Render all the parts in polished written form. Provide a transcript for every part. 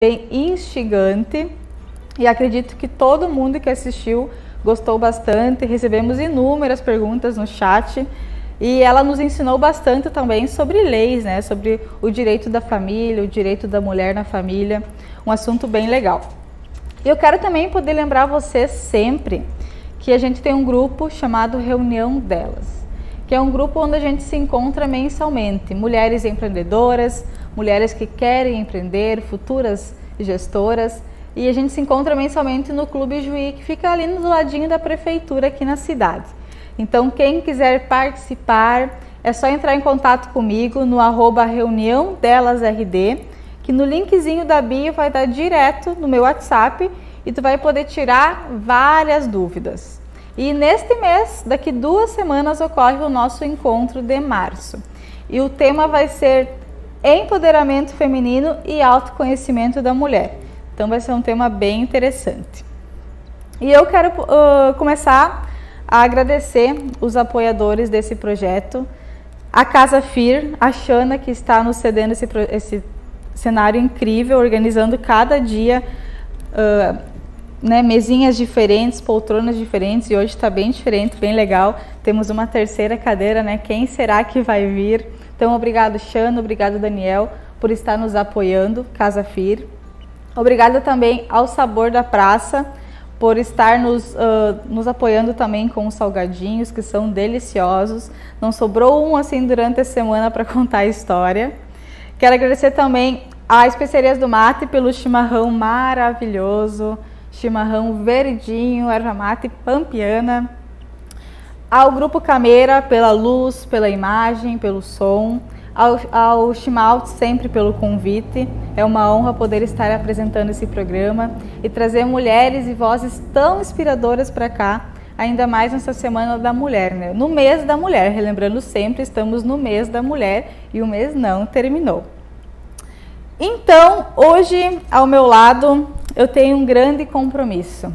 bem instigante e acredito que todo mundo que assistiu gostou bastante. Recebemos inúmeras perguntas no chat e ela nos ensinou bastante também sobre leis, né? Sobre o direito da família, o direito da mulher na família, um assunto bem legal. Eu quero também poder lembrar vocês sempre que a gente tem um grupo chamado Reunião Delas, que é um grupo onde a gente se encontra mensalmente, mulheres empreendedoras, mulheres que querem empreender, futuras gestoras, e a gente se encontra mensalmente no Clube Juí, que fica ali no ladinho da prefeitura aqui na cidade. Então, quem quiser participar, é só entrar em contato comigo no @reuniãodelasrd, que no linkzinho da bio vai dar direto no meu WhatsApp e tu vai poder tirar várias dúvidas. E neste mês, daqui 2 semanas, ocorre o nosso encontro de março. E o tema vai ser empoderamento feminino e autoconhecimento da mulher. Então vai ser um tema bem interessante. E eu quero começar a agradecer os apoiadores desse projeto. A Casa FIR, a Xana, que está nos cedendo esse cenário incrível, organizando cada dia mesinhas diferentes, poltronas diferentes, e hoje está bem diferente, bem legal. Temos uma terceira cadeira, né? Quem será que vai vir? Então, obrigado, Xana, obrigado, Daniel, por estar nos apoiando, Casa FIR. Obrigada também ao Sabor da Praça, por estar nos apoiando também com os salgadinhos, que são deliciosos. Não sobrou um assim durante a semana para contar a história. Quero agradecer também a Especiarias do Mate pelo chimarrão maravilhoso, chimarrão verdinho, erva mate pampiana. Ao Grupo Cameira pela luz, pela imagem, pelo som. Ao Chimalt sempre pelo convite. É uma honra poder estar apresentando esse programa e trazer mulheres e vozes tão inspiradoras para cá, ainda mais nessa Semana da Mulher, né? No mês da mulher, relembrando sempre, estamos no mês da mulher e o mês não terminou. Então, hoje, ao meu lado, eu tenho um grande compromisso,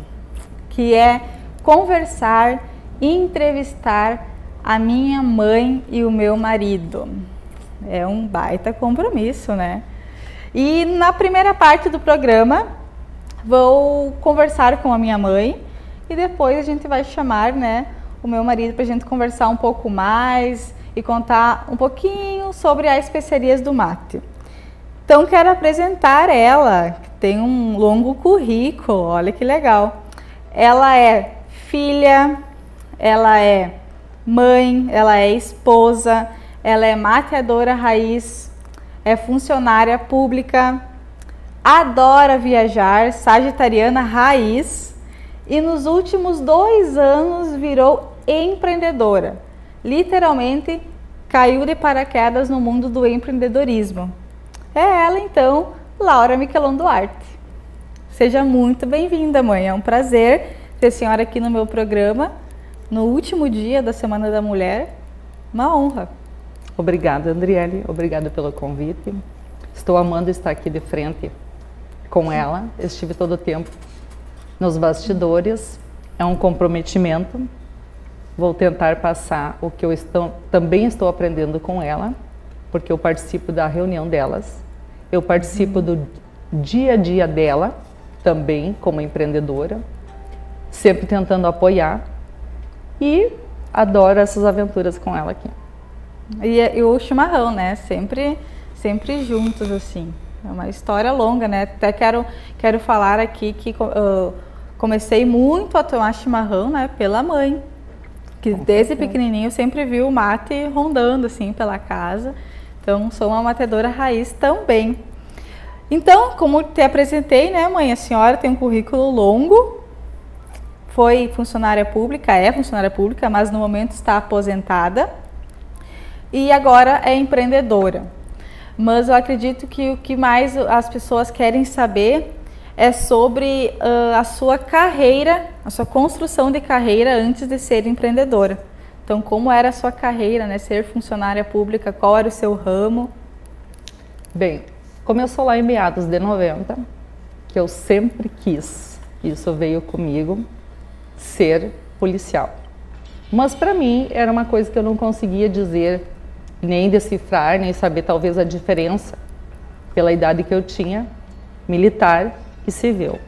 que é conversar e entrevistar a minha mãe e o meu marido. É um baita compromisso, né? E na primeira parte do programa, vou conversar com a minha mãe e depois a gente vai chamar, né, o meu marido para a gente conversar um pouco mais e contar um pouquinho sobre as especiarias do mate. Então, quero apresentar ela, que tem um longo currículo, olha que legal. Ela é filha, ela é mãe, ela é esposa, ela é mateadora raiz, é funcionária pública, adora viajar, sagitariana raiz e nos últimos 2 anos virou empreendedora. Literalmente caiu de paraquedas no mundo do empreendedorismo. É ela então, Laura Miquelon Duarte. Seja muito bem-vinda, mãe. É um prazer ter a senhora aqui no meu programa, no último dia da Semana da Mulher. Uma honra. Obrigada, Andriele. Obrigada pelo convite. Estou amando estar aqui de frente com ela. Estive todo o tempo nos bastidores. É um comprometimento. Vou tentar passar o que eu também estou aprendendo com ela, porque eu participo da reunião delas. Eu participo do dia a dia dela, também como empreendedora, sempre tentando apoiar e adoro essas aventuras com ela aqui. E o chimarrão, né? Sempre juntos, assim. É uma história longa, né? Até quero falar aqui que comecei muito a tomar chimarrão, né? Pela mãe, que desde pequenininho sempre viu o mate rondando, assim, pela casa. Então, sou uma mateadora raiz também. Então, como te apresentei, né, mãe? A senhora tem um currículo longo, foi funcionária pública, é funcionária pública, mas no momento está aposentada. E agora é empreendedora. Mas eu acredito que o que mais as pessoas querem saber é sobre a sua carreira, a sua construção de carreira antes de ser empreendedora. Então, como era a sua carreira, né? Ser funcionária pública, qual era o seu ramo? Bem, começou lá em meados de 90, que eu sempre quis, isso veio comigo, ser policial. Mas para mim era uma coisa que eu não conseguia dizer, nem decifrar, nem saber talvez a diferença pela idade que eu tinha militar e civil.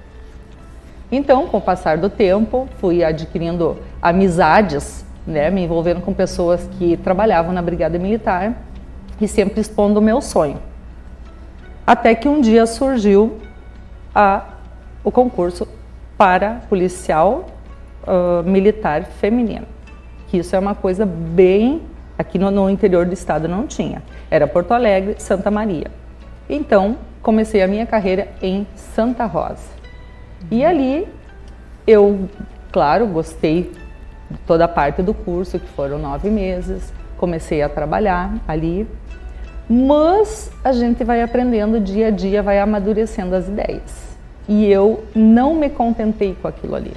Então, com o passar do tempo, fui adquirindo amizades, né, me envolvendo com pessoas que trabalhavam na Brigada Militar e sempre expondo o meu sonho. Até que um dia surgiu o concurso para policial militar feminino, que isso é uma coisa bem... Aqui no interior do estado não tinha, era Porto Alegre, Santa Maria. Então, comecei a minha carreira em Santa Rosa. E ali, eu, claro, gostei de toda a parte do curso, que foram 9 meses, comecei a trabalhar ali, mas a gente vai aprendendo dia a dia, vai amadurecendo as ideias. E eu não me contentei com aquilo ali.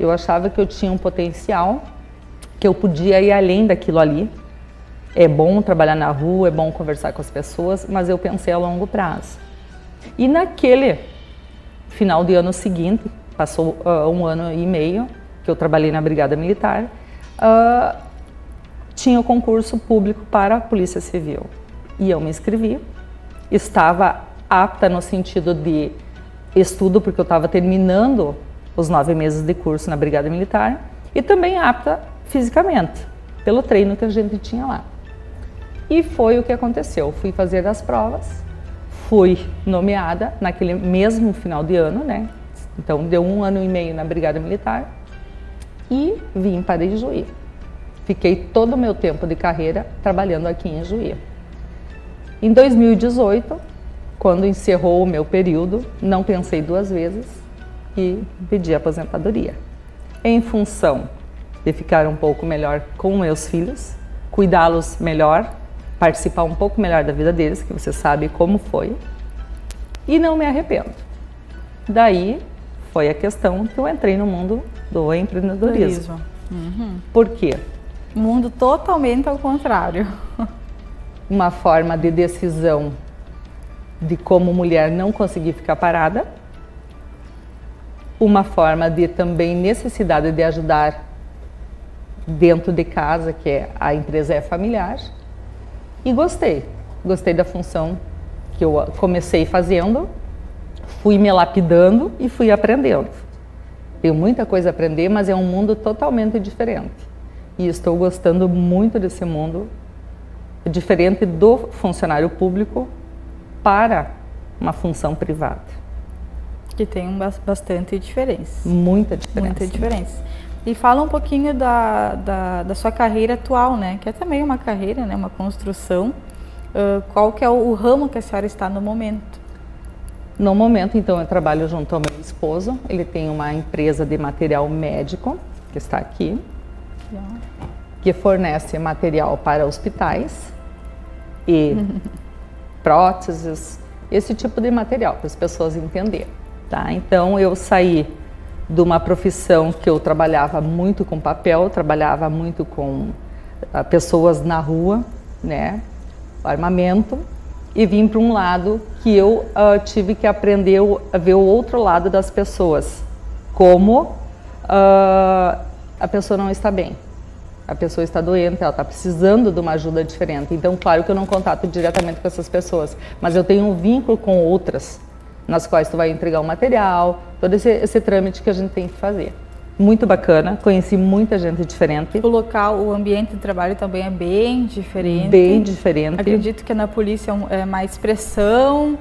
Eu achava que eu tinha um potencial, que eu podia ir além daquilo ali. É bom trabalhar na rua, é bom conversar com as pessoas, mas eu pensei a longo prazo. E naquele final de ano seguinte, passou 1 ano e meio que eu trabalhei na Brigada Militar, tinha o concurso público para a Polícia Civil. E eu me inscrevi, estava apta no sentido de estudo, porque eu estava terminando os 9 meses de curso na Brigada Militar, e também apta fisicamente, pelo treino que a gente tinha lá. E foi o que aconteceu, fui fazer as provas, fui nomeada naquele mesmo final de ano, né? Então deu 1 ano e meio na Brigada Militar e vim para Ijuí. Fiquei todo o meu tempo de carreira trabalhando aqui em Ijuí. Em 2018, quando encerrou o meu período, não pensei 2 vezes e pedi aposentadoria. Em função de ficar um pouco melhor com meus filhos, cuidá-los melhor, participar um pouco melhor da vida deles, que você sabe como foi, e não me arrependo. Daí foi a questão que eu entrei no mundo do empreendedorismo. Por quê? Mundo totalmente ao contrário. Uma forma de decisão de como mulher não conseguir ficar parada, uma forma de também necessidade de ajudar dentro de casa, que é a empresa é familiar, e gostei da função que eu comecei fazendo, fui me lapidando e fui aprendendo. Tenho muita coisa a aprender, mas é um mundo totalmente diferente. E estou gostando muito desse mundo, diferente do funcionário público para uma função privada. Que tem bastante diferença. Muita diferença. Muita diferença. E fala um pouquinho da sua carreira atual, né? Que é também uma carreira, né? Uma construção. Qual que é o ramo que a senhora está no momento? No momento, então, eu trabalho junto ao meu esposo. Ele tem uma empresa de material médico, que está aqui, que fornece material para hospitais e próteses, esse tipo de material, para as pessoas entenderem. Tá? Então, eu saí de uma profissão que eu trabalhava muito com papel, trabalhava muito com pessoas na rua, né, armamento, e vim para um lado que eu tive que aprender a ver o outro lado das pessoas, como a pessoa não está bem, a pessoa está doente, ela está precisando de uma ajuda diferente. Então, claro que eu não contato diretamente com essas pessoas, mas eu tenho um vínculo com outras, nas quais tu vai entregar o material, todo esse trâmite que a gente tem que fazer. Muito bacana, conheci muita gente diferente. O local, o ambiente de trabalho também é bem diferente. Bem diferente. Acredito que na polícia é mais pressão,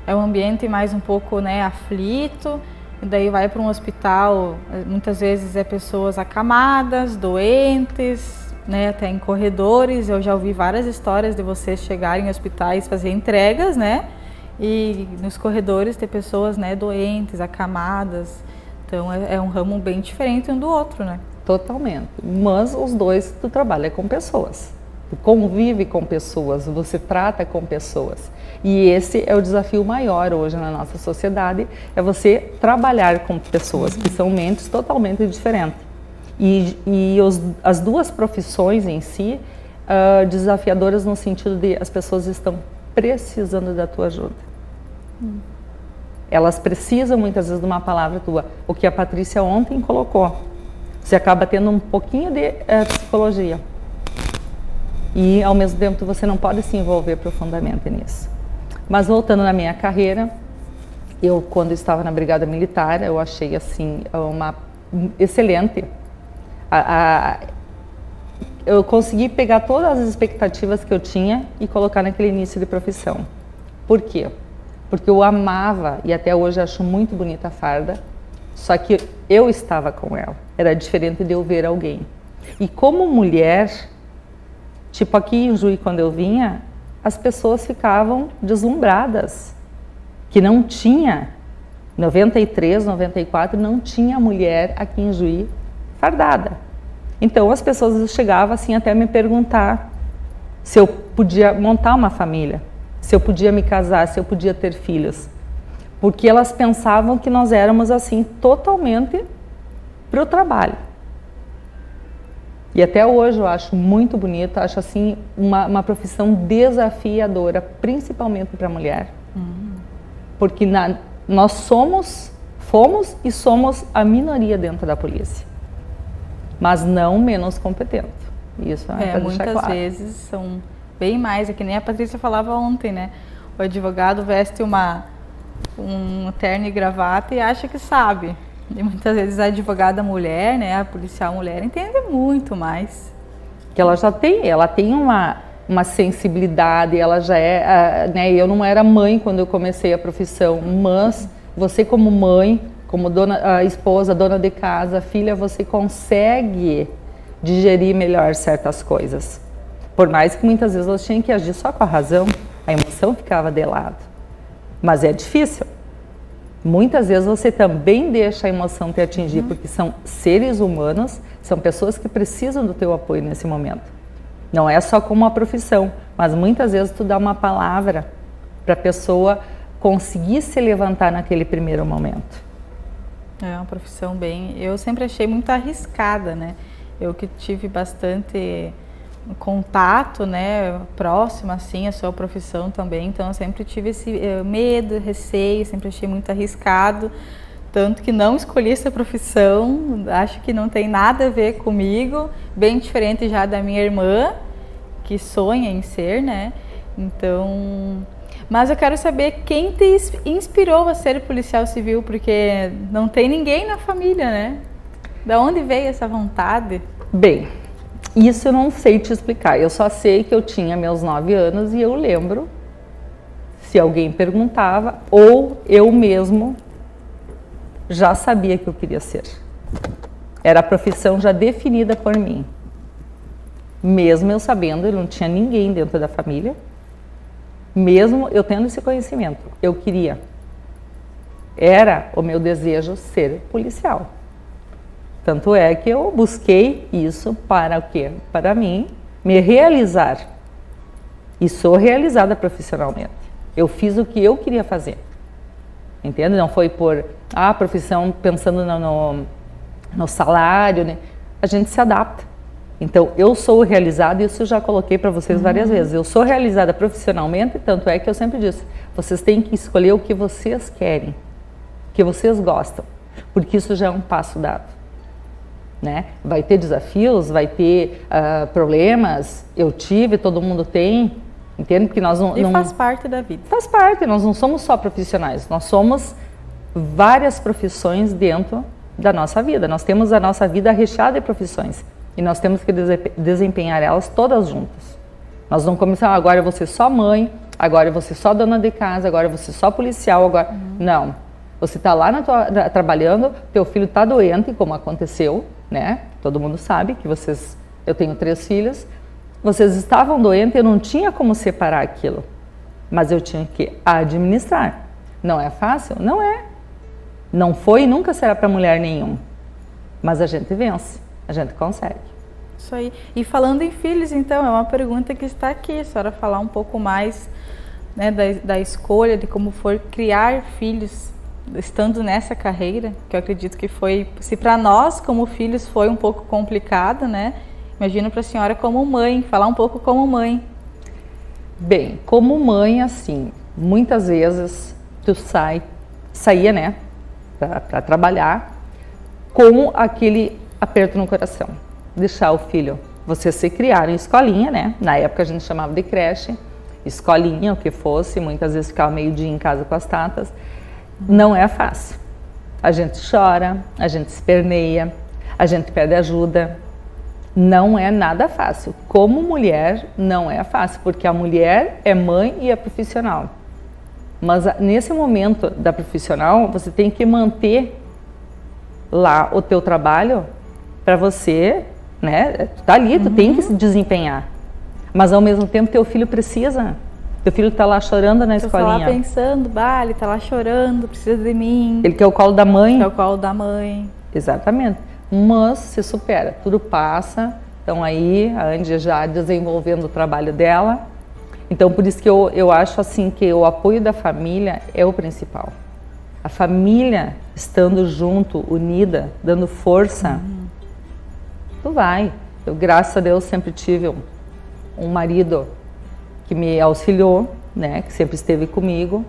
é um ambiente mais um pouco, né, aflito. E daí vai para um hospital, muitas vezes é pessoas acamadas, doentes, né, até em corredores. Eu já ouvi várias histórias de vocês chegarem em hospitais, fazer entregas, né? E nos corredores ter pessoas, né, doentes, acamadas. Então é um ramo bem diferente um do outro, né? Totalmente. Mas os dois, tu trabalha com pessoas. Tu convive com pessoas, você trata com pessoas. E esse é o desafio maior hoje na nossa sociedade, é você trabalhar com pessoas que são mentes totalmente diferentes. E as duas profissões em si, desafiadoras no sentido de as pessoas estão precisando da tua ajuda. Elas precisam muitas vezes de uma palavra tua. O que a Patrícia ontem colocou. Você acaba tendo um pouquinho de psicologia. E ao mesmo tempo você não pode se envolver profundamente nisso. Mas voltando na minha carreira, Eu, quando estava na Brigada Militar, eu achei assim uma excelente. Eu consegui pegar todas as expectativas que eu tinha e colocar naquele início de profissão. Por quê? Porque eu amava, e até hoje acho muito bonita a farda, só que eu estava com ela. Era diferente de eu ver alguém. E como mulher, tipo aqui em Juí, quando eu vinha, as pessoas ficavam deslumbradas. Que não tinha, 93, 94, não tinha mulher aqui em Juí fardada. Então as pessoas chegavam assim até me perguntar se eu podia montar uma família, se eu podia me casar, se eu podia ter filhos. Porque elas pensavam que nós éramos assim totalmente para o trabalho. E até hoje eu acho muito bonito, acho assim uma profissão desafiadora, principalmente para a mulher. Porque nós fomos e somos a minoria dentro da polícia, mas não menos competente. Isso é para deixar claro. Muitas vezes são bem mais, é que nem a Patrícia falava ontem, né? O advogado veste um terno e gravata e acha que sabe. E muitas vezes a advogada mulher, né, a policial mulher, entende muito mais. Que ela tem uma sensibilidade, ela já é, né, eu não era mãe quando eu comecei a profissão, mas você como mãe, como esposa, dona de casa, filha, você consegue digerir melhor certas coisas. Por mais que muitas vezes elas tinham que agir só com a razão, a emoção ficava de lado. Mas é difícil. Muitas vezes você também deixa a emoção te atingir, porque são seres humanos, são pessoas que precisam do teu apoio nesse momento. Não é só como uma profissão, mas muitas vezes tu dá uma palavra para a pessoa conseguir se levantar naquele primeiro momento. É uma profissão eu sempre achei muito arriscada, né? Eu que tive bastante contato, né, próximo assim, a sua profissão também, então eu sempre tive esse medo, receio, sempre achei muito arriscado, tanto que não escolhi essa profissão, acho que não tem nada a ver comigo, bem diferente já da minha irmã, que sonha em ser, né, então... Mas eu quero saber quem te inspirou a ser policial civil, porque não tem ninguém na família, né? Da onde veio essa vontade? Bem, isso eu não sei te explicar, eu só sei que eu tinha meus 9 anos e eu lembro, se alguém perguntava, ou eu mesmo já sabia que eu queria ser. Era a profissão já definida por mim. Mesmo eu sabendo, eu não tinha ninguém dentro da família, mesmo eu tendo esse conhecimento, eu queria. Era o meu desejo ser policial. Tanto é que eu busquei isso para o quê? Para mim, me realizar. E sou realizada profissionalmente. Eu fiz o que eu queria fazer. Entende? Não foi por profissão pensando no salário, né? A gente se adapta. Então, eu sou realizada, e isso eu já coloquei para vocês várias vezes. Eu sou realizada profissionalmente, tanto é que eu sempre disse, vocês têm que escolher o que vocês querem, o que vocês gostam, porque isso já é um passo dado. Né? Vai ter desafios, vai ter problemas, eu tive, todo mundo tem, entende? Porque nós não faz parte da vida. Faz parte, nós não somos só profissionais, nós somos várias profissões dentro da nossa vida. Nós temos a nossa vida recheada de profissões e nós temos que desempenhar elas todas juntas. Nós não começamos, agora eu vou ser só mãe, agora eu vou ser só dona de casa, agora eu vou ser só policial, agora... Não. Você está lá trabalhando, teu filho está doente, como aconteceu, né? Todo mundo sabe que eu tenho 3 filhos, vocês estavam doentes, eu não tinha como separar aquilo, mas eu tinha que administrar. Não é fácil? Não é. Não foi e nunca será para mulher nenhuma, mas a gente vence, a gente consegue. Isso aí. E falando em filhos, então, é uma pergunta que está aqui, a senhora falar um pouco mais, né, da escolha, de como foi criar filhos, estando nessa carreira, que eu acredito que foi, se para nós como filhos foi um pouco complicado, né? Imagino para a senhora como mãe, falar um pouco como mãe. Bem, como mãe, assim, muitas vezes tu saía, né, para trabalhar com aquele aperto no coração, deixar o filho, vocês se criaram em escolinha, né? Na época a gente chamava de creche, escolinha, o que fosse, muitas vezes ficava meio dia em casa com as tatas. Não é fácil. A gente chora, a gente esperneia, a gente pede ajuda. Não é nada fácil. Como mulher, não é fácil, porque a mulher é mãe e é profissional. Mas nesse momento da profissional, você tem que manter lá o teu trabalho para você, né? Tu tá ali, tu tem que se desempenhar. Mas ao mesmo tempo teu filho precisa. Teu filho tá lá chorando na escolinha. Tá lá pensando, ele tá lá chorando, precisa de mim. Ele quer o colo da mãe. Quer o colo da mãe. Exatamente. Mas se supera, tudo passa. Então aí a Andy já desenvolvendo o trabalho dela. Então por isso que eu acho assim que o apoio da família é o principal. A família estando junto, unida, dando força, tu vai. Eu, graças a Deus, sempre tive um marido que me auxiliou, né? Que sempre esteve comigo,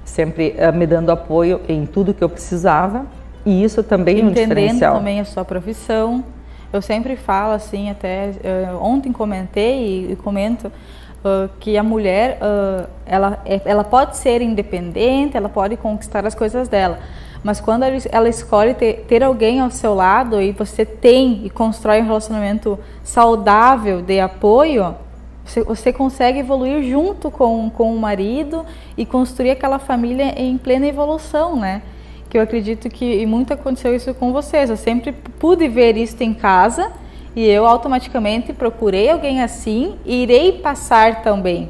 sempre me dando apoio em tudo que eu precisava. E isso também é um diferencial. Entendendo também a sua profissão. Eu sempre falo assim, até ontem comentei e comento que a mulher, ela pode ser independente, ela pode conquistar as coisas dela. Mas quando ela escolhe ter alguém ao seu lado e você tem e constrói um relacionamento saudável de apoio, você consegue evoluir junto com o marido e construir aquela família em plena evolução, né? Que eu acredito que muito aconteceu isso com vocês. Eu sempre pude ver isso em casa e eu automaticamente procurei alguém assim e irei passar também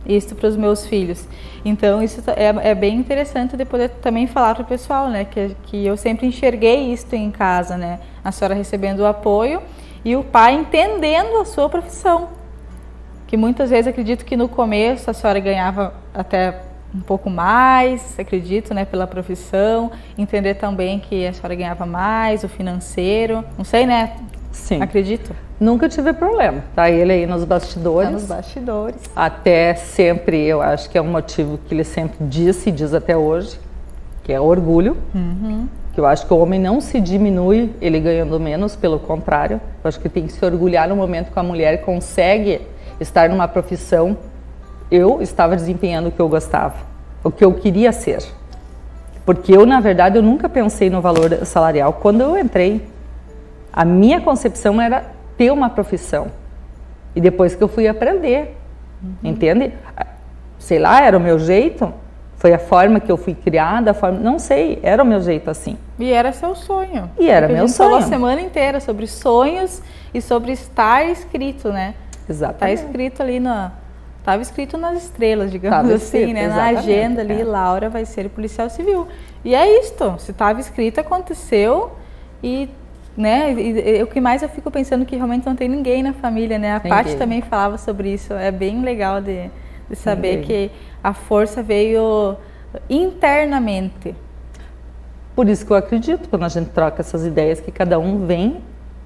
isso para os meus filhos. Então isso é bem interessante de poder também falar para o pessoal, né? Que eu sempre enxerguei isso em casa, né? A senhora recebendo o apoio e o pai entendendo a sua profissão. Que muitas vezes acredito que no começo a senhora ganhava até um pouco mais, acredito, né, pela profissão, entender também que a senhora ganhava mais, o financeiro, não sei, né? Sim. Acredito. Nunca tive problema, tá ele aí nos bastidores. Tá nos bastidores. Até sempre, eu acho que é um motivo que ele sempre disse e diz até hoje, que é orgulho. Que eu acho que o homem não se diminui ele ganhando menos, pelo contrário. Eu acho que tem que se orgulhar no momento que a mulher consegue estar numa profissão. Eu estava desempenhando o que eu gostava, o que eu queria ser. Porque eu, na verdade, eu nunca pensei no valor salarial. Quando eu entrei, a minha concepção era ter uma profissão. E depois que eu fui aprender, entende? Sei lá, era o meu jeito, foi a forma que eu fui criada, não sei, era o meu jeito assim. E era seu sonho. E era meu sonho. A gente falou a semana inteira sobre sonhos e sobre estar escrito, né? Exatamente. Está escrito ali estava escrito nas estrelas, digamos assim, né? Na agenda ali, Laura vai ser policial civil. E é isto, se estava escrito, aconteceu e, né, o que mais eu fico pensando que realmente não tem ninguém na família, né? A Paty também falava sobre isso, é bem legal de saber que a força veio internamente. Por isso que eu acredito, quando a gente troca essas ideias, que cada um vem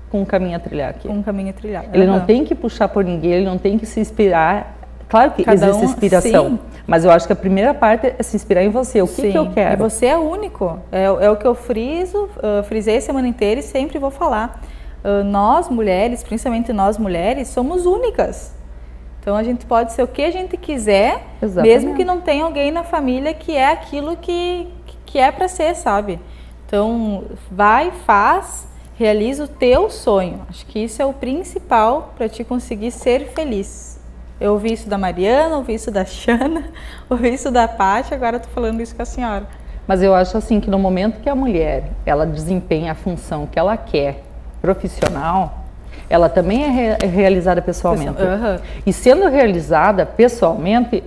com um caminho a trilhar aqui. Com um caminho a trilhar. Ele não tem que puxar por ninguém, ele não tem que se inspirar. Claro que existe inspiração, sim. Mas eu acho que a primeira parte é se inspirar em você. O que eu quero? E você é único. É o que eu frisei a semana inteira e sempre vou falar. Nós mulheres, principalmente nós mulheres, somos únicas. Então a gente pode ser o que a gente quiser, mesmo que não tenha alguém na família que é aquilo que é para ser, sabe? Então vai, faz, realiza o teu sonho. Acho que isso é o principal para te conseguir ser feliz. Eu ouvi isso da Mariana, ouvi isso da Xana, ouvi isso da Paty, agora estou falando isso com a senhora. Mas eu acho assim que no momento que a mulher, ela desempenha a função que ela quer, profissional, ela também é realizada pessoalmente. E sendo realizada pessoalmente,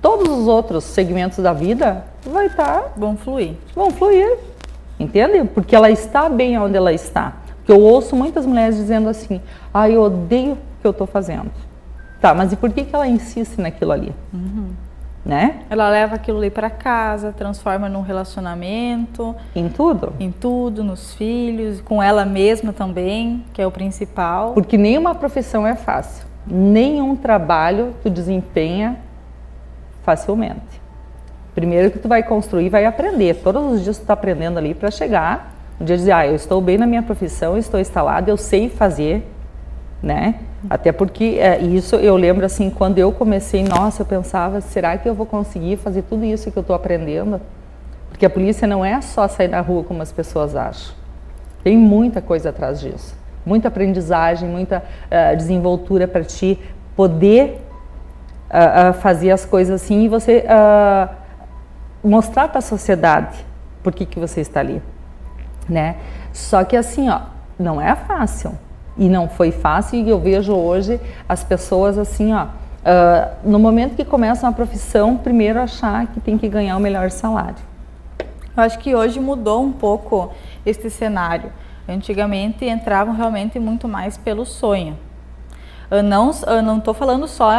todos os outros segmentos da vida vão fluir. Vão fluir, entende? Porque ela está bem onde ela está. Porque eu ouço muitas mulheres dizendo assim, eu odeio o que eu estou fazendo. Tá, mas e por que ela insiste naquilo ali? Né? Ela leva aquilo ali para casa, transforma num relacionamento. Em tudo? Em tudo, nos filhos, com ela mesma também, que é o principal. Porque nenhuma profissão é fácil. Nenhum trabalho tu desempenha facilmente. Primeiro que tu vai construir, vai aprender. Todos os dias tu tá aprendendo ali para chegar um dia dizer, eu estou bem na minha profissão, estou instalado, eu sei fazer, né? Até porque isso eu lembro assim, quando eu comecei, nossa, eu pensava, será que eu vou conseguir fazer tudo isso que eu estou aprendendo? Porque a polícia não é só sair na rua como as pessoas acham. Tem muita coisa atrás disso. Muita aprendizagem, muita desenvoltura para ti poder fazer as coisas assim e você mostrar para a sociedade por que você está ali, né? Só que assim, ó, não é fácil. E não foi fácil e eu vejo hoje as pessoas assim, ó, no momento que começam a profissão, primeiro achar que tem que ganhar o melhor salário. Eu acho que hoje mudou um pouco este cenário. Antigamente entravam realmente muito mais pelo sonho. Eu não estou falando só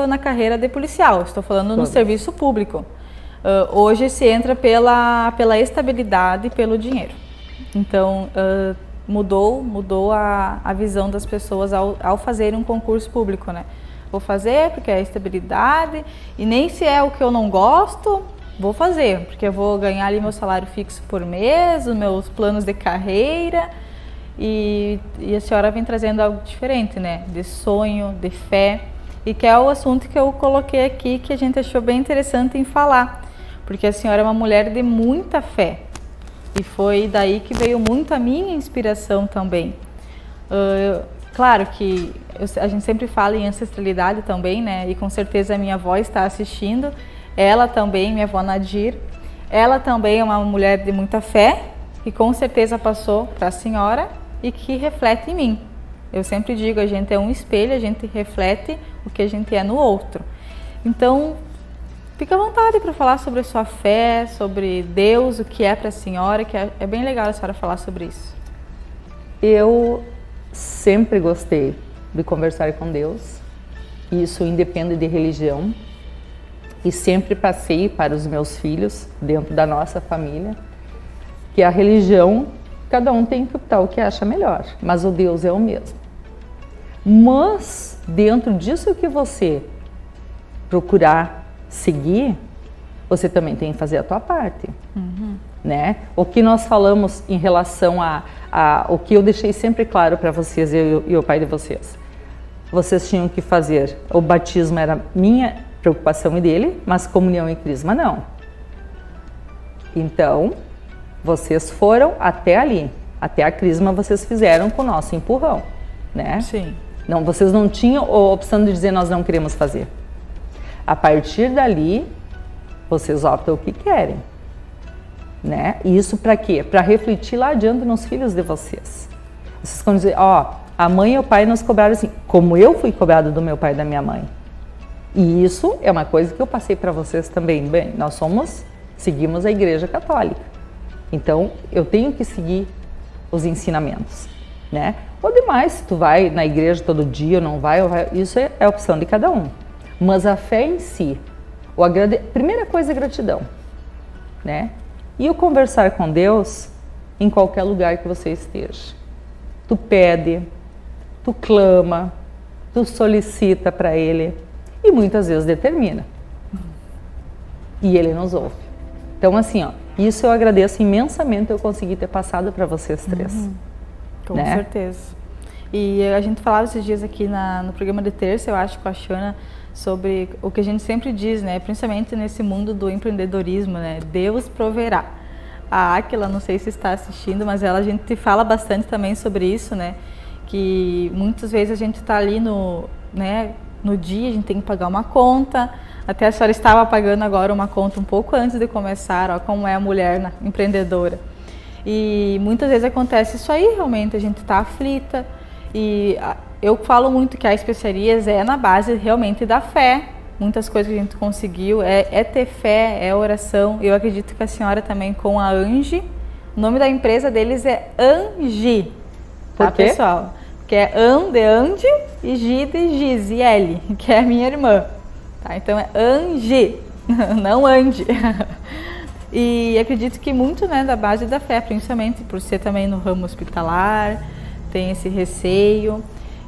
na carreira de policial, estou falando no serviço público. Hoje se entra pela estabilidade e pelo dinheiro. Então, mudou a visão das pessoas ao fazer um concurso público, né? Vou fazer porque é estabilidade e nem se é o que eu não gosto, vou fazer, porque eu vou ganhar ali meu salário fixo por mês, os meus planos de carreira e a senhora vem trazendo algo diferente, né? De sonho, de fé e que é o assunto que eu coloquei aqui que a gente achou bem interessante em falar, porque a senhora é uma mulher de muita fé. E foi daí que veio muito a minha inspiração também. Claro que a gente sempre fala em ancestralidade também, né? E com certeza a minha avó está assistindo. Ela também, minha avó Nadir. Ela também é uma mulher de muita fé, que com certeza passou para a senhora e que reflete em mim. Eu sempre digo, a gente é um espelho, a gente reflete o que a gente é no outro. Então, fica à vontade para falar sobre a sua fé, sobre Deus, o que é para a senhora, que é bem legal a senhora falar sobre isso. Eu sempre gostei de conversar com Deus, isso independe de religião, e sempre passei para os meus filhos, dentro da nossa família, que a religião, cada um tem que optar o que acha melhor, mas o Deus é o mesmo. Mas, dentro disso que você procurar seguir, você também tem que fazer a tua parte, né? O que nós falamos em relação o que eu deixei sempre claro para vocês e o pai de vocês. Vocês tinham que fazer, o batismo era minha preocupação e dele, mas comunhão e crisma não. Então, vocês foram até ali, até a crisma vocês fizeram com o nosso empurrão, né? Sim. Não, vocês não tinham a opção de dizer nós não queremos fazer. A partir dali, vocês optam o que querem, né? E isso para quê? Para refletir lá adiante nos filhos de vocês. Vocês vão dizer, ó, a mãe e o pai nos cobraram assim, como eu fui cobrado do meu pai e da minha mãe. E isso é uma coisa que eu passei para vocês também. Bem, nós seguimos a Igreja Católica. Então, eu tenho que seguir os ensinamentos, né? Ou demais, se tu vai na igreja todo dia ou não vai, isso é a opção de cada um. Mas a fé em si, primeira coisa é gratidão, né? E o conversar com Deus em qualquer lugar que você esteja. Tu pede, tu clama, tu solicita para Ele e muitas vezes determina. E Ele nos ouve. Então assim, ó, isso eu agradeço imensamente eu conseguir ter passado para vocês três. Com né? certeza. E a gente falava esses dias aqui no programa de terça, eu acho, com a Xana, sobre o que a gente sempre diz, né? Principalmente nesse mundo do empreendedorismo, né? Deus proverá. A Áquila, não sei se está assistindo, mas a gente fala bastante também sobre isso, né? Que muitas vezes a gente está ali no dia, a gente tem que pagar uma conta. Até a senhora estava pagando agora uma conta um pouco antes de começar, ó, como é a mulher empreendedora. E muitas vezes acontece isso aí, realmente, a gente está aflita. E eu falo muito que a Especiarias é na base realmente da fé. Muitas coisas que a gente conseguiu é ter fé, é oração. Eu acredito que a senhora também com a Angie, o nome da empresa deles é Angie, tá, por quê? Pessoal? Que é An de Andy e Gi de Gisele, que é a minha irmã. Tá? Então é Angie, não Andy. E acredito que muito, né, da base da fé, principalmente por ser também no ramo hospitalar, tem esse receio.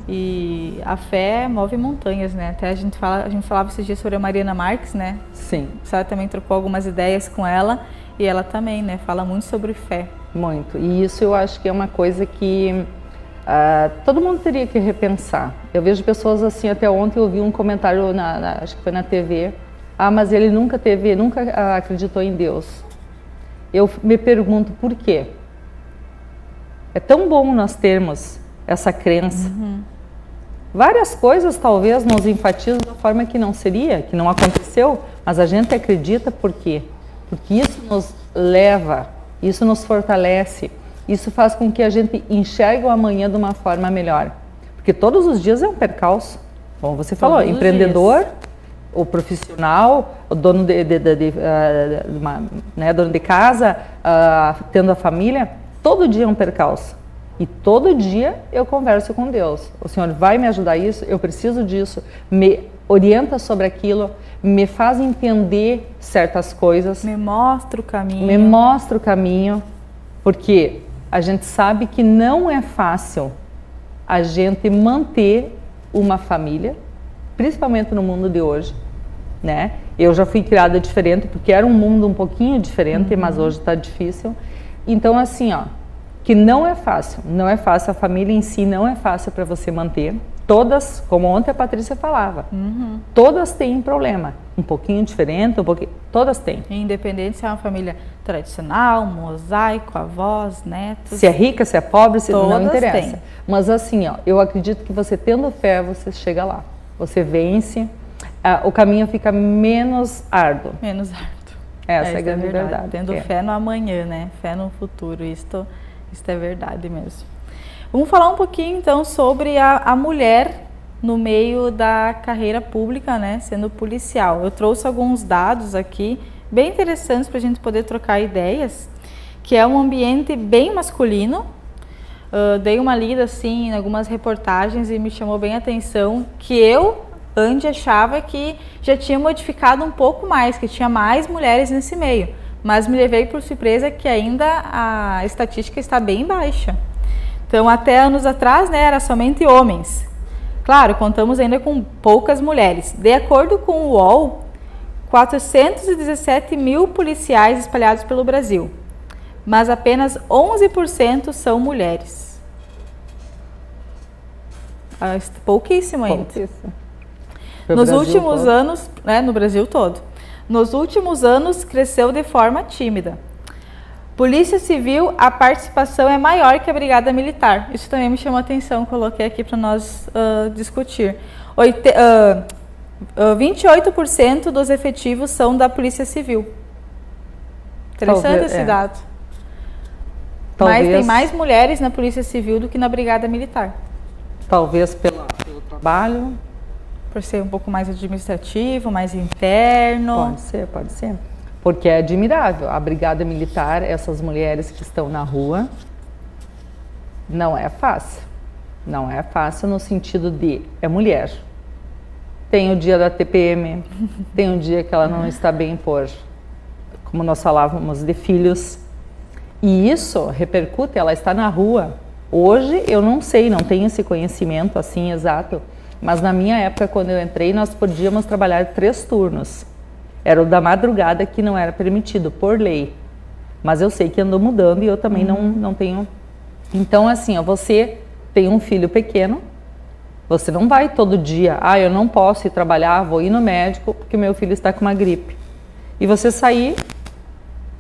E a fé move montanhas, né? Até a gente falava esses dias sobre a Mariana Marques, né? Sim. A senhora também trocou algumas ideias com ela e ela também, né? Fala muito sobre fé. Muito. E isso eu acho que é uma coisa que todo mundo teria que repensar. Eu vejo pessoas assim, até ontem eu vi um comentário, acho que foi na TV, mas ele nunca acreditou em Deus. eu me pergunto por quê. É tão bom nós termos essa crença. Várias coisas talvez nos enfatizam da forma que não seria, que não aconteceu, mas a gente acredita por quê? Porque isso nos leva, isso nos fortalece, isso faz com que a gente enxergue o amanhã de uma forma melhor. Porque todos os dias é um percalço. Como você falou, Todos os empreendedor, dias. o profissional, o dono dono de casa, tendo a família, todo dia é um percalço. E todo dia eu converso com Deus. O Senhor vai me ajudar isso, eu preciso disso, me orienta sobre aquilo, me faz entender certas coisas. Me mostra o caminho. Me mostra o caminho, porque a gente sabe que não é fácil a gente manter uma família, principalmente no mundo de hoje, né? Eu já fui criada diferente, porque era um mundo um pouquinho diferente, mas hoje está difícil. Então, assim, ó, que não é fácil, a família em si não é fácil para você manter. Todas, como ontem a Patrícia falava, todas têm um problema, um pouquinho diferente, todas têm. Independente se é uma família tradicional, mosaico, avós, netos. Se é rica, se é pobre, não Todas interessa. têm. Mas assim, ó, eu acredito que você tendo fé, você chega lá. Você vence, o caminho fica menos árduo. Menos árduo. Essa é a grande verdade. Tendo fé no amanhã, né? Fé no futuro. Isso é verdade mesmo. Vamos falar um pouquinho então sobre a mulher no meio da carreira pública, né? Sendo policial. Eu trouxe alguns dados aqui bem interessantes para a gente poder trocar ideias, que é um ambiente bem masculino. Dei uma lida assim em algumas reportagens e me chamou bem a atenção que eu antes achava que já tinha modificado um pouco mais, que tinha mais mulheres nesse meio, mas me levei por surpresa que ainda a estatística está bem baixa. Então, até anos atrás, né, era somente homens. Claro, contamos ainda com poucas mulheres. De acordo com o UOL, 417 mil policiais espalhados pelo Brasil, mas apenas 11% são mulheres. Pouquíssimo ainda. Pouquíssimo. Nos últimos anos, né, no Brasil todo, nos últimos anos cresceu de forma tímida. Polícia Civil, a participação é maior que a Brigada Militar. Isso também me chamou a atenção, coloquei aqui para nós discutir. 28% dos efetivos são da Polícia Civil. Interessante esse dado. Mas tem mais mulheres na Polícia Civil do que na Brigada Militar. Talvez pelo trabalho. Por ser um pouco mais administrativo, mais interno. Pode ser. Porque é admirável. A Brigada Militar, essas mulheres que estão na rua, não é fácil. Não é fácil no sentido de é mulher. Tem o dia da TPM, tem um dia que ela não está bem por, como nós falávamos, de filhos. E isso repercute, ela está na rua. Hoje eu não sei, não tenho esse conhecimento assim exato, mas na minha época, quando eu entrei, nós podíamos trabalhar 3 turnos. Era o da madrugada que não era permitido, por lei. Mas eu sei que andou mudando e eu também não tenho... Então, assim, ó, você tem um filho pequeno, você não vai todo dia, eu não posso ir trabalhar, vou ir no médico porque meu filho está com uma gripe. E você sair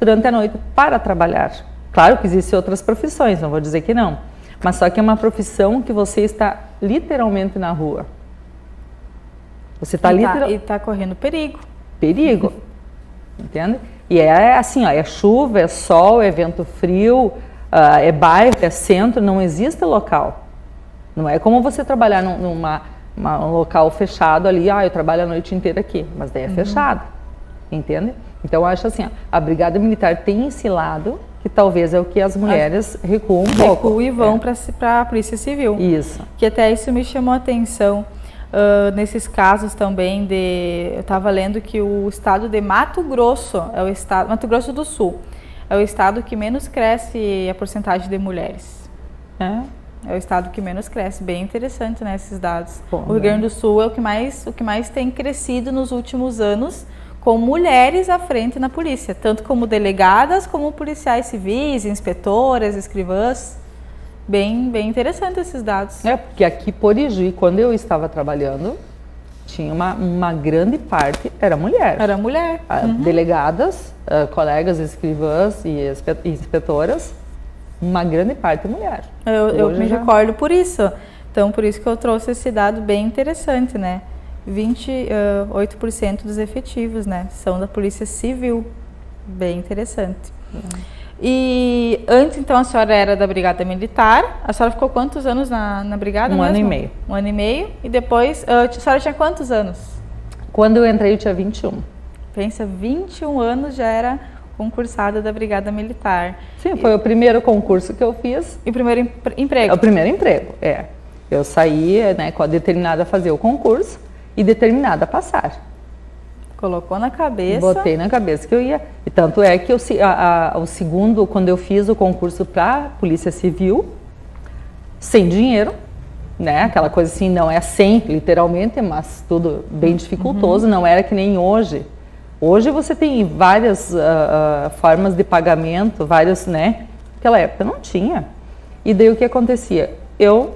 durante a noite para trabalhar. Claro que existem outras profissões, não vou dizer que não. Mas só que é uma profissão que você está literalmente na rua. Você está literalmente... E está correndo perigo. Perigo, entende? E é assim, ó, é chuva, é sol, é vento frio, é bairro, é centro, não existe local. Não é como você trabalhar num local fechado ali, eu trabalho a noite inteira aqui, mas daí é fechado, entende? Então eu acho assim, ó, a Brigada Militar tem esse lado que talvez é o que as mulheres recuam um pouco. Recuam e vão para a Polícia Civil. Isso. Que até isso me chamou a atenção. Nesses casos também eu estava lendo que o estado de Mato Grosso Mato Grosso do Sul é o estado que menos cresce a porcentagem de mulheres. É o estado que menos cresce. Bem interessante, né, esses dados. O Rio Grande do Sul é o que mais tem crescido nos últimos anos, com mulheres à frente na polícia, tanto como delegadas, como policiais civis, inspetoras, escrivãs. Bem interessante esses dados. Porque aqui por Ijuí, quando eu estava trabalhando, tinha uma grande parte, era mulher. Era mulher. Delegadas, colegas escrivãs e inspetoras, uma grande parte mulher. Eu me recordo por isso. Então, por isso que eu trouxe esse dado bem interessante, né? 28% dos efetivos, né, são da Polícia Civil. Bem interessante. E antes, então, a senhora era da Brigada Militar. A senhora ficou quantos anos na Brigada mesmo? 1 ano e meio. 1 ano e meio. E depois, a senhora tinha quantos anos? Quando eu entrei, eu tinha 21. Pensa, 21 anos já era concursada da Brigada Militar. Sim, foi o primeiro concurso que eu fiz. E o primeiro emprego? É o primeiro emprego, é. Eu saí, né, determinada a fazer o concurso e determinada a passar. Colocou na cabeça. Botei na cabeça que eu ia. E tanto é que o segundo, quando eu fiz o concurso para Polícia Civil, sem dinheiro, né? Aquela coisa assim, não é sem, literalmente, mas tudo bem dificultoso, não era que nem hoje. Hoje você tem várias formas de pagamento, vários, né? Naquela época não tinha. E daí o que acontecia? Eu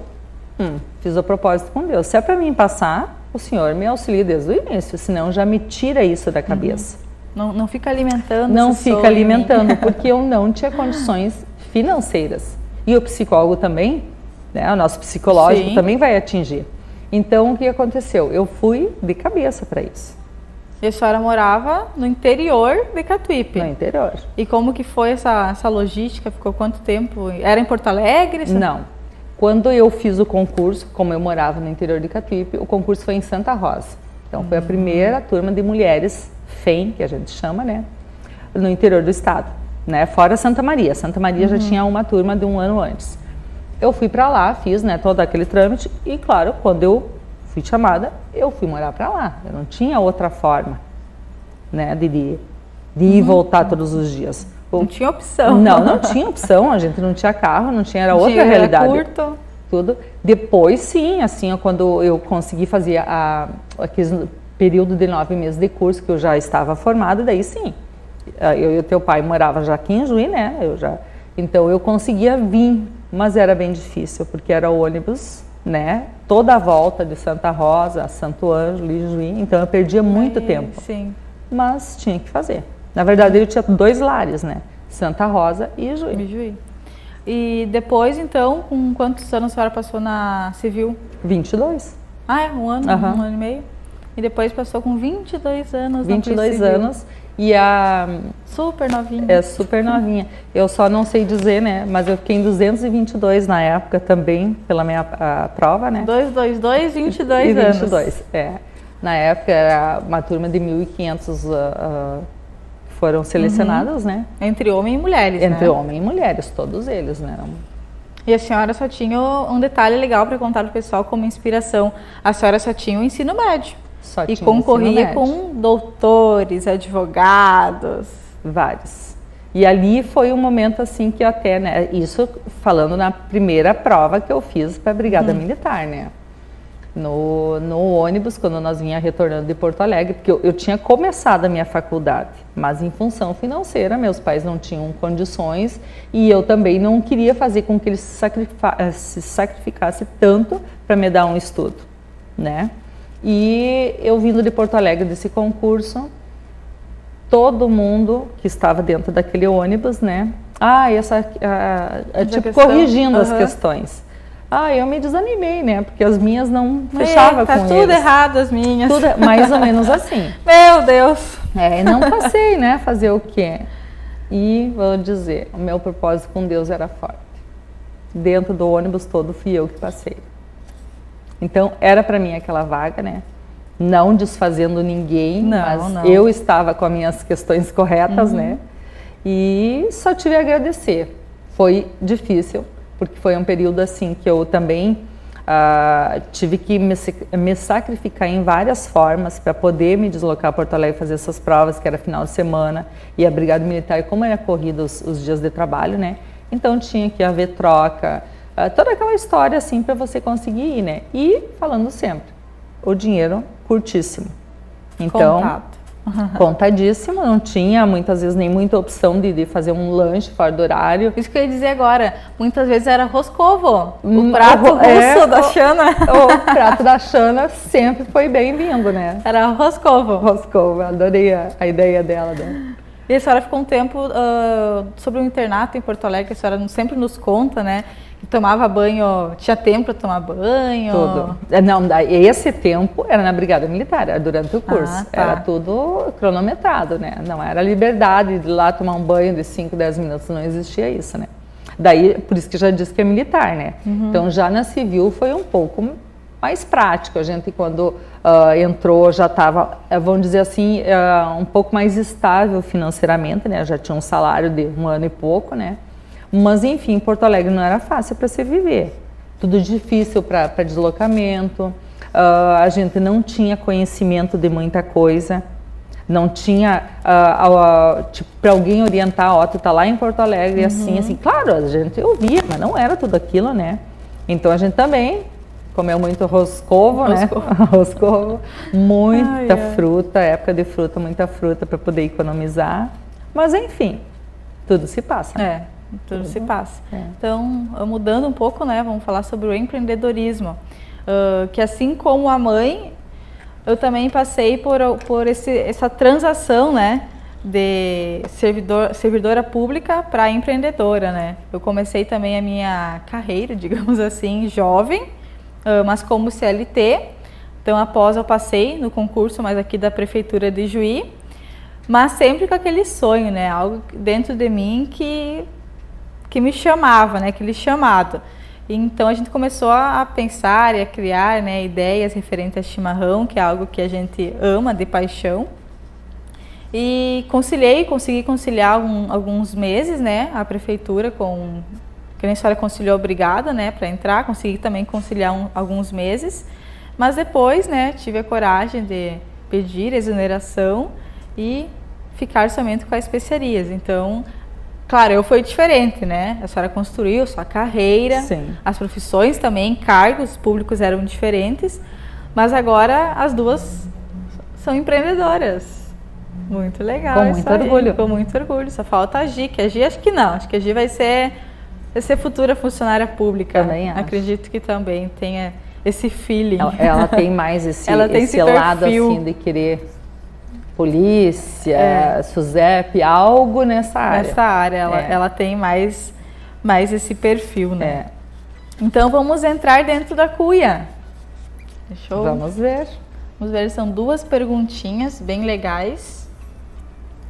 fiz o propósito com Deus. Se é para mim passar, o Senhor me auxilia desde o início, senão já me tira isso da cabeça. Não fica alimentando. Não fica alimentando, porque eu não tinha condições financeiras. E o psicólogo também, né, o nosso psicológico também vai atingir. Então, o que aconteceu? Eu fui de cabeça para isso. E a senhora morava no interior de Catuípe? No interior. E como que foi essa logística? Ficou quanto tempo? Era em Porto Alegre? Não. Quando eu fiz o concurso, como eu morava no interior de Catuípe, o concurso foi em Santa Rosa. Então, foi a primeira turma de mulheres FEM, que a gente chama, né, no interior do estado, né, fora Santa Maria. Santa Maria já tinha uma turma de 1 ano antes. Eu fui para lá, fiz, né, todo aquele trâmite e, claro, quando eu fui chamada, eu fui morar para lá. Eu não tinha outra forma, né, de ir e voltar todos os dias. Não tinha opção. Não tinha opção, a gente não tinha carro, não tinha, era outra realidade. Curto. Tudo. Depois, sim, assim, quando eu consegui fazer aquele período de 9 meses de curso, que eu já estava formada, daí sim. Eu e o teu pai morava já aqui em Juí, né? Então eu conseguia vir, mas era bem difícil, porque era o ônibus, né? Toda a volta de Santa Rosa, Santo Ângelo e Juí, então eu perdia muito tempo. Sim. Mas tinha que fazer. Na verdade, eu tinha 2 lares, né? Santa Rosa e Juí. E depois, então, com quantos anos a senhora passou na Civil? 22. Ah, é? 1 ano, 1 ano e meio? E depois passou com 22 anos 22 na anos. E super novinha. É super novinha. Eu só não sei dizer, né? Mas eu fiquei em 222 na época também, pela minha prova, né? 222, 22 e anos. 22, é. Na época era uma turma de 1.500 foram selecionadas, né? Entre homens e mulheres, Entre homens e mulheres, todos eles, né? E a senhora só tinha um detalhe legal para contar para o pessoal como inspiração. A senhora só tinha o ensino médio. E concorria com doutores, advogados. Vários. E ali foi um momento assim que até, né? Isso falando na primeira prova que eu fiz para a Brigada Militar, né? No ônibus, quando nós vinha retornando de Porto Alegre, porque eu tinha começado a minha faculdade, mas em função financeira, meus pais não tinham condições e eu também não queria fazer com que eles se sacrificassem tanto para me dar um estudo, né? E eu vindo de Porto Alegre desse concurso, todo mundo que estava dentro daquele ônibus, né? Tipo, corrigindo as questões. Eu me desanimei, né? Porque as minhas não fechavam com eles. Tá tudo errado as minhas. Tudo mais ou menos assim. Meu Deus! E não passei, né? Fazer o quê? E vou dizer, o meu propósito com Deus era forte. Dentro do ônibus todo fui eu que passei. Então, era para mim aquela vaga, né? Não desfazendo ninguém, mas eu estava com as minhas questões corretas, né? E só tive a agradecer. Foi difícil, porque foi um período assim que eu também tive que me sacrificar em várias formas para poder me deslocar a Porto Alegre, fazer essas provas, que era final de semana, e a Brigada Militar, como era corrida os dias de trabalho, né? Então tinha que haver troca, toda aquela história assim para você conseguir ir, né? E falando sempre, o dinheiro curtíssimo. Então, Contadíssimo, não tinha muitas vezes nem muita opção de fazer um lanche fora do horário. Isso que eu ia dizer agora, muitas vezes era roscovo, o prato russo da Xana. O prato da Xana sempre foi bem-vindo, né? Era roscovo. Roscovo, adorei a ideia dela, né? E a senhora ficou um tempo sobre o internato em Porto Alegre, a senhora sempre nos conta, né? Que tomava banho, tinha tempo para tomar banho? Tudo. Não, esse tempo era na Brigada Militar, era durante o curso. Tá. Era tudo cronometrado, né? Não era liberdade de ir lá tomar um banho de 5, 10 minutos, não existia isso, né? Daí, por isso que já disse que é militar, né? Então, já na civil foi um pouco mais prático. A gente, quando entrou, já estava, vamos dizer assim, um pouco mais estável financeiramente, né? Já tinha um salário de 1 ano e pouco, né? Mas, enfim, Porto Alegre não era fácil para se viver. Tudo difícil para deslocamento. A gente não tinha conhecimento de muita coisa. Não tinha, tipo, para alguém orientar, ó, tu tá lá em Porto Alegre, assim. Claro, a gente ouvia, mas não era tudo aquilo, né? Então, a gente também comeu muito roscovo, né? Roscovo. Muita fruta, época de fruta, muita fruta para poder economizar. Mas, enfim, tudo se passa. Tudo se passa. Então, mudando um pouco, né, vamos falar sobre o empreendedorismo. Que assim como a mãe, eu também passei por essa transação, né, de servidora pública para empreendedora, né. Eu comecei também a minha carreira, digamos assim, jovem, mas como CLT. Então, após eu passei no concurso, mas aqui da Prefeitura de Juí, mas sempre com aquele sonho, né, algo dentro de mim que me chamava, né, aquele chamado. Então a gente começou a pensar e a criar, né, ideias referentes a chimarrão, que é algo que a gente ama de paixão. E consegui conciliar alguns meses, né, a prefeitura que nem a senhora conciliou, obrigada, né, para entrar, consegui também conciliar alguns meses. Mas depois, né, tive a coragem de pedir exoneração e ficar somente com as especiarias. Então, claro, foi diferente, né? A senhora construiu sua carreira, Sim. As profissões também, cargos públicos eram diferentes, mas agora as duas são empreendedoras. Muito legal. Com muito orgulho. Com muito orgulho. Só falta a Gi, que a Gi acho que não. Acho que a Gi vai ser futura funcionária pública. Também acho. Acredito que também tenha esse feeling. Ela tem mais esse lado assim de querer polícia, SUSEP, algo nessa área. Nessa área, ela tem mais esse perfil, né? Então vamos entrar dentro da cuia. Vamos ver. Vamos ver, são 2 perguntinhas bem legais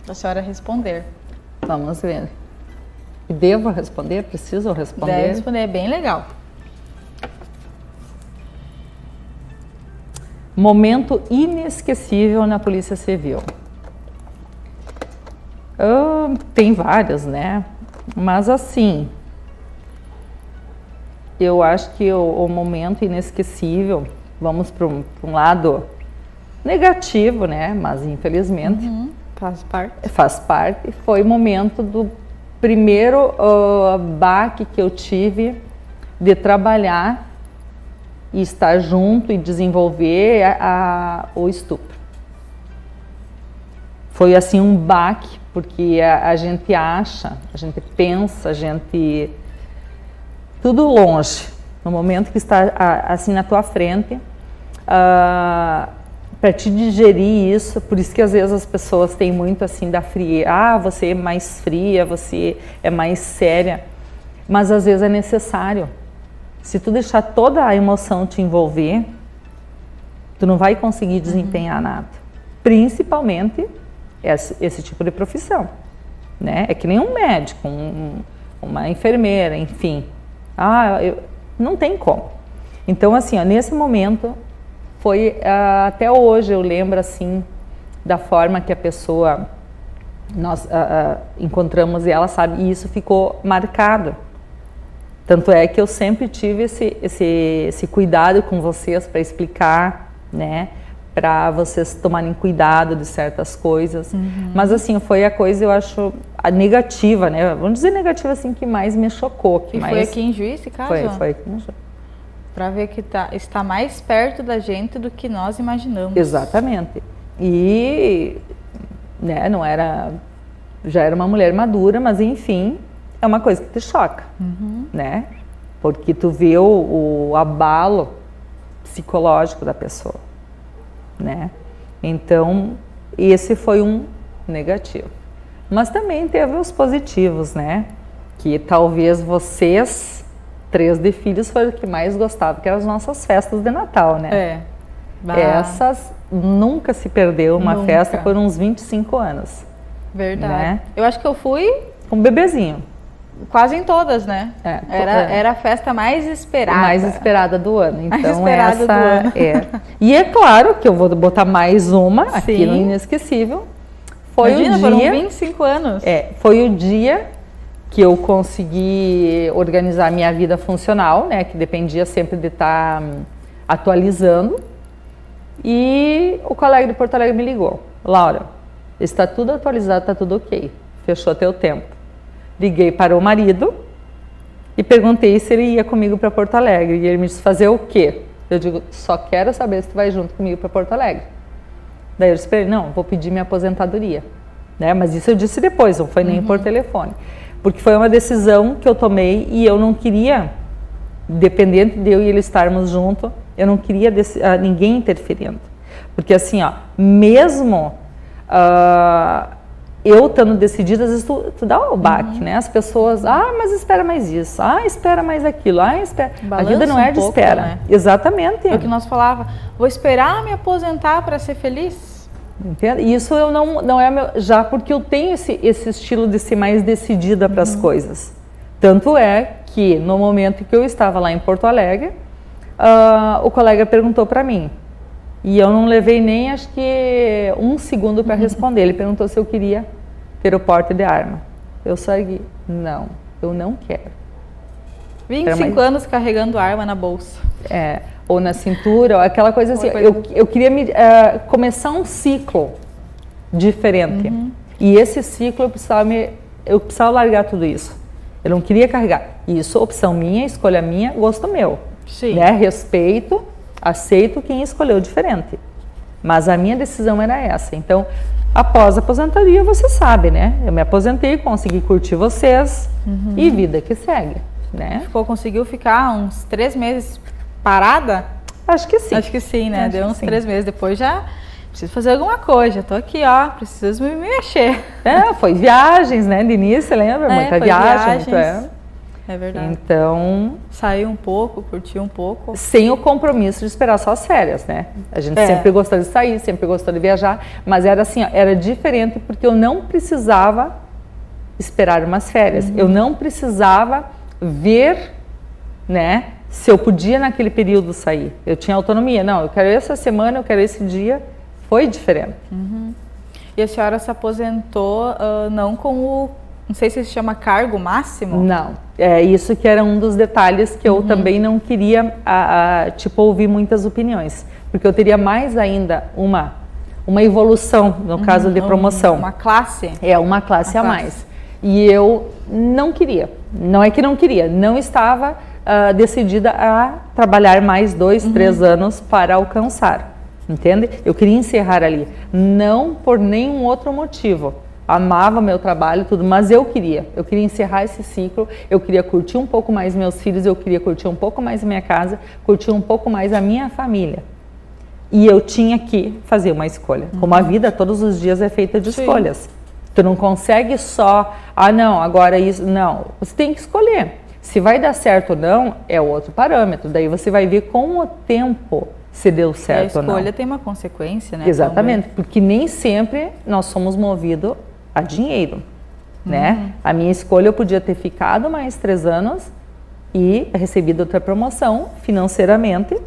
para a senhora responder. Vamos ver. Devo responder? Preciso responder? Deve responder, é bem legal. Momento inesquecível na Polícia Civil. Tem vários, né? Mas assim, eu acho que o momento inesquecível, vamos para um lado negativo, né? Mas infelizmente faz parte. Foi o momento do primeiro baque que eu tive de trabalhar e estar junto e desenvolver o estupro. Foi assim um baque, porque a gente acha, a gente pensa, tudo longe. No momento que está assim na tua frente, para te digerir isso, por isso que às vezes as pessoas têm muito assim da frieza, você é mais fria, você é mais séria, mas às vezes é necessário. Se tu deixar toda a emoção te envolver, tu não vai conseguir desempenhar nada. Principalmente esse tipo de profissão, né? É que nem um médico, uma enfermeira, enfim. Não tem como. Então, assim, nesse momento, foi até hoje eu lembro assim da forma que a pessoa nós encontramos e ela sabe, e isso ficou marcado. Tanto é que eu sempre tive esse cuidado com vocês para explicar, né? Para vocês tomarem cuidado de certas coisas. Mas assim, foi a coisa, eu acho, a negativa, né? Vamos dizer negativa assim, que mais me chocou. Foi aqui em Juiz, esse caso? Foi aqui em Juiz. Para ver que está mais perto da gente do que nós imaginamos. Exatamente. E né? Não era, já era uma mulher madura, mas enfim, é uma coisa que te choca, né? Porque tu vê o abalo psicológico da pessoa, né? Então, esse foi um negativo. Mas também teve os positivos, né? Que talvez vocês, 3 de filhos, foram o que mais gostavam, que eram as nossas festas de Natal, né? Essas nunca se perdeu uma festa por uns 25 anos. Verdade. Né? Eu acho que eu fui Um bebezinho. quase em todas, né? Era a festa mais esperada. Mais esperada do ano. Então, mais esperada do ano. E é claro que eu vou botar mais uma aqui no Inesquecível. Foi Imagina, o dia, foram 25 anos. Foi o dia que eu consegui organizar minha vida funcional, né? Que dependia sempre de estar atualizando. E o colega de Porto Alegre me ligou. Laura, está tudo atualizado, está tudo ok. Fechou teu tempo. Liguei para o marido e perguntei se ele ia comigo para Porto Alegre. E ele me disse, fazer o quê? Eu digo, só quero saber se tu vai junto comigo para Porto Alegre. Daí eu disse para ele, não, vou pedir minha aposentadoria. Né? Mas isso eu disse depois, não foi nem por telefone. Porque foi uma decisão que eu tomei e eu não queria, dependente de eu e ele estarmos juntos, eu não queria ninguém interferindo. Porque assim, ó, mesmo eu estando decidida, às vezes tu dá o baque, né? As pessoas, mas espera mais isso, espera mais aquilo, espera. Balança A vida não é de pouco, espera. né? Exatamente. É o que nós falava, vou esperar me aposentar para ser feliz? Entende? Isso eu não é meu, já porque eu tenho esse estilo de ser mais decidida para as coisas. Tanto é que no momento que eu estava lá em Porto Alegre, o colega perguntou para mim, e eu não levei nem acho que 1 segundo para responder. Ele perguntou se eu queria ter o porte de arma. Eu saí, não, eu não quero. 25 anos carregando arma na bolsa. Ou na cintura, ou aquela coisa assim. Eu queria começar um ciclo diferente. E esse ciclo eu precisava largar tudo isso. Eu não queria carregar. Isso, opção minha, escolha minha, gosto meu. Sim. Né? Respeito, aceito quem escolheu diferente. Mas a minha decisão era essa. Então, após a aposentadoria, você sabe, né? Eu me aposentei, consegui curtir vocês e vida que segue, né? Conseguiu ficar uns 3 meses parada? Acho que sim. Acho que sim, né? Acho Deu que uns sim. 3 meses. Depois já preciso fazer alguma coisa. Tô aqui, ó. Preciso me mexer. Foi viagens, né? De início, lembra? Muita viagem. É verdade. Então... Saiu um pouco, curtiu um pouco. Sem o compromisso de esperar só as férias, né? A gente sempre gostou de sair, sempre gostou de viajar, mas era assim, ó, era diferente porque eu não precisava esperar umas férias. Eu não precisava ver, né, se eu podia naquele período sair. Eu tinha autonomia. Não, eu quero essa semana, eu quero esse dia. Foi diferente. E a senhora se aposentou não com o... Não sei se se chama cargo máximo? Não, é isso que era um dos detalhes que eu também não queria, ouvir muitas opiniões. Porque eu teria mais ainda uma evolução, no caso de promoção. Uma classe? Uma classe a mais. E eu não queria, não é que não queria, não estava decidida a trabalhar mais 2, 3 anos para alcançar, entende? Eu queria encerrar ali, não por nenhum outro motivo. Amava meu trabalho, tudo, mas eu queria encerrar esse ciclo, eu queria curtir um pouco mais meus filhos, eu queria curtir um pouco mais a minha casa, curtir um pouco mais a minha família. E eu tinha que fazer uma escolha. Como a vida todos os dias é feita de escolhas. Tu não consegue só, não, agora isso, não. Você tem que escolher. Se vai dar certo ou não, é outro parâmetro. Daí você vai ver com o tempo se deu certo ou não. A escolha tem uma consequência, né? Exatamente, também. porque nem sempre nós somos movidos a dinheiro, né? A minha escolha, eu podia ter ficado mais 3 anos e recebido outra promoção financeiramente,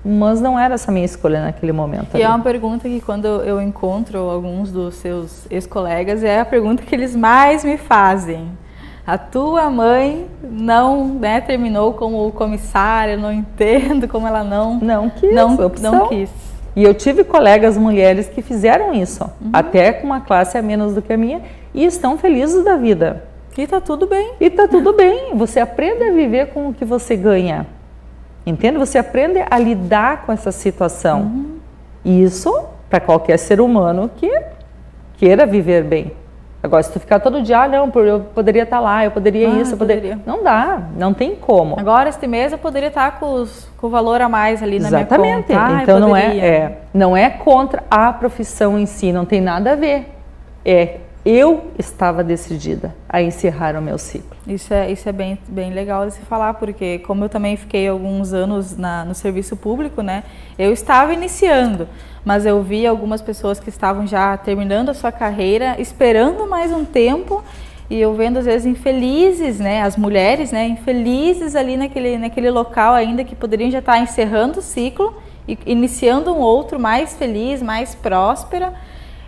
mas não era essa minha escolha naquele momento. E é uma pergunta que quando eu encontro alguns dos seus ex-colegas, é a pergunta que eles mais me fazem. A tua mãe não, terminou como comissária, eu não entendo como ela não quis. E eu tive colegas mulheres que fizeram isso, até com uma classe a menos do que a minha, e estão felizes da vida. E tá tudo bem. E tá tudo bem. Você aprende a viver com o que você ganha. Entende? Você aprende a lidar com essa situação. E isso, para qualquer ser humano que queira viver bem. Agora, se tu ficar todo dia, não, eu poderia estar lá, eu poderia isso, eu poderia... Não dá, não tem como. Agora, este mês eu poderia estar com o valor a mais ali na minha conta. Exatamente. Então, não é contra a profissão em si, não tem nada a ver. Eu estava decidida a encerrar o meu ciclo. Isso é bem legal de se falar, porque como eu também fiquei alguns anos no serviço público, né? Eu estava iniciando, mas eu vi algumas pessoas que estavam já terminando a sua carreira, esperando mais um tempo, e eu vendo às vezes infelizes, né? As mulheres, né? Infelizes ali naquele local ainda, que poderiam já estar encerrando o ciclo e iniciando um outro mais feliz, mais próspera.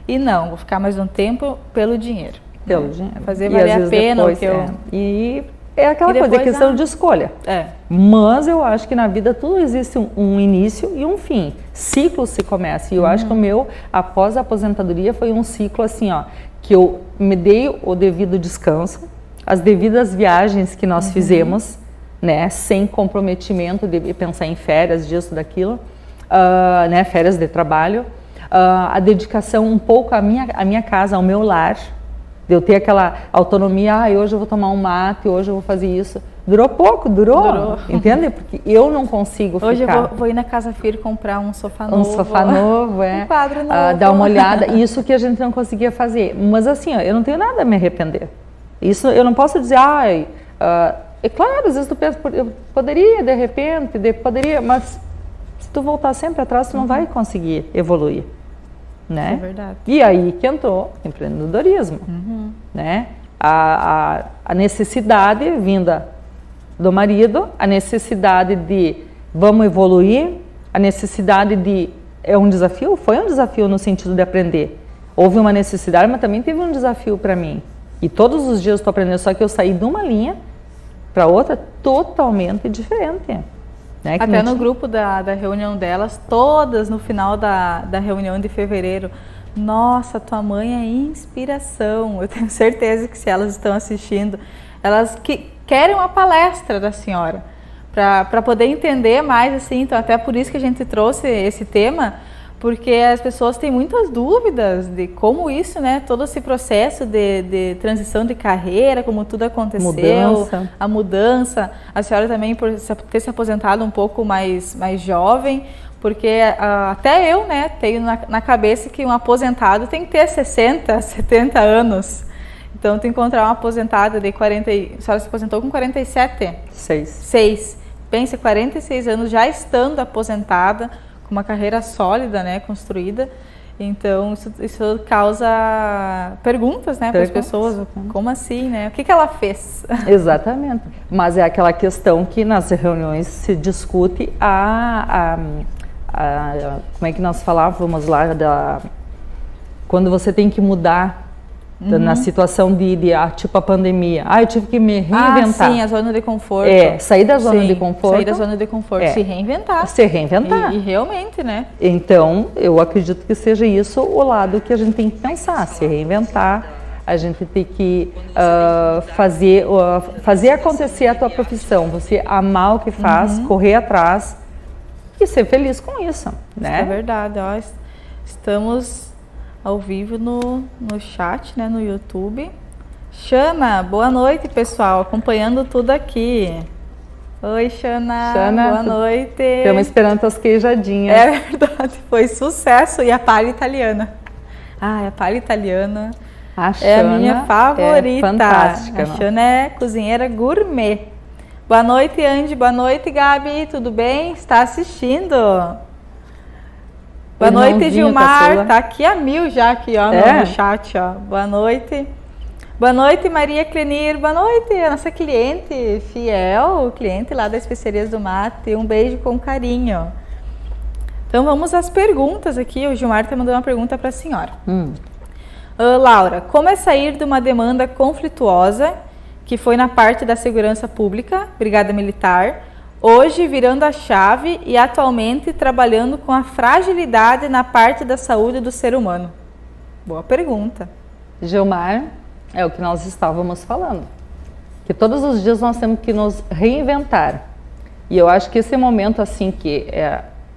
E não, vou ficar mais um tempo pelo dinheiro. Pelo dinheiro. Fazer valer a pena depois, o que eu... E é aquela coisa, é questão de escolha. Mas eu acho que na vida tudo existe um início e um fim. Ciclo se começa. E eu acho que o meu, após a aposentadoria, foi um ciclo assim, ó, que eu me dei o devido descanso, as devidas viagens que nós fizemos, né, sem comprometimento de pensar em férias, disso, daquilo, né, férias de trabalho. A dedicação um pouco à minha casa, ao meu lar, de eu ter aquela autonomia, hoje eu vou tomar um mate, hoje eu vou fazer isso. Durou pouco, durou. Entende? Porque eu não consigo hoje ficar. Hoje eu vou ir na Casa Fir comprar um sofá novo. Um sofá novo, um quadro novo. Dar uma olhada, isso que a gente não conseguia fazer. Mas assim, eu não tenho nada a me arrepender. Isso eu não posso dizer, é claro, às vezes tu pensa, eu poderia de repente, poderia, mas se tu voltar sempre atrás, tu não vai conseguir evoluir. Né? É verdade. E aí que entrou o empreendedorismo, né? A necessidade vinda do marido, a necessidade de vamos evoluir, a necessidade de foi um desafio no sentido de aprender. Houve uma necessidade, mas também teve um desafio para mim. E todos os dias eu estou aprendendo, só que eu saí de uma linha para outra totalmente diferente. Né? Até no grupo da reunião delas, todas no final da reunião de fevereiro, nossa, tua mãe é inspiração. Eu tenho certeza que se elas estão assistindo, elas querem uma palestra da senhora, para poder entender mais, assim. Então até por isso que a gente trouxe esse tema, porque as pessoas têm muitas dúvidas de como isso, né, todo esse processo de transição de carreira, como tudo aconteceu, a mudança, a senhora também por ter se aposentado um pouco mais jovem, porque até eu, né, tenho na cabeça que um aposentado tem que ter 60, 70 anos. Então, tu encontrar uma aposentada de 40, a senhora se aposentou com 47? 6. Pense, 46 anos já estando aposentada, com uma carreira sólida, né, construída. Então, isso causa perguntas, né, para as pessoas. Como assim, né? O que ela fez? Exatamente. Mas é aquela questão que nas reuniões se discute como é que nós falávamos lá, quando você tem que mudar na situação tipo a pandemia. Eu tive que me reinventar. Sim, a zona de conforto. Sair da zona de conforto. Sair da zona de conforto, se reinventar. Se reinventar. E realmente, né? Então, eu acredito que seja isso o lado que a gente tem que pensar, se reinventar. A gente tem que fazer acontecer a tua profissão, você amar o que faz, correr atrás e ser feliz com isso, né? Isso é verdade, ó. Estamos ao vivo no chat, né, no YouTube. Xana, boa noite, pessoal, acompanhando tudo aqui. Oi, Xana, boa noite. Estamos esperando as queijadinhas. É verdade, foi sucesso. E a palha italiana. A palha italiana é a minha favorita. É fantástica. A Xana é cozinheira gourmet. Boa noite, Andy. Boa noite, Gabi. Tudo bem? Está assistindo? Boa noite, Gilmar. Tá aqui a mil já aqui, ó, no chat, ó. Boa noite. Boa noite, Maria Clenir. Boa noite, a nossa cliente fiel, cliente lá das Especiarias do Mate. Um beijo com carinho. Então vamos às perguntas aqui. O Gilmar está mandando uma pergunta para a senhora. Laura, como é sair de uma demanda conflituosa, que foi na parte da segurança pública, Brigada Militar, hoje virando a chave e atualmente trabalhando com a fragilidade na parte da saúde do ser humano? Boa pergunta. Gilmar, é o que nós estávamos falando, que todos os dias nós temos que nos reinventar. E eu acho que esse momento assim que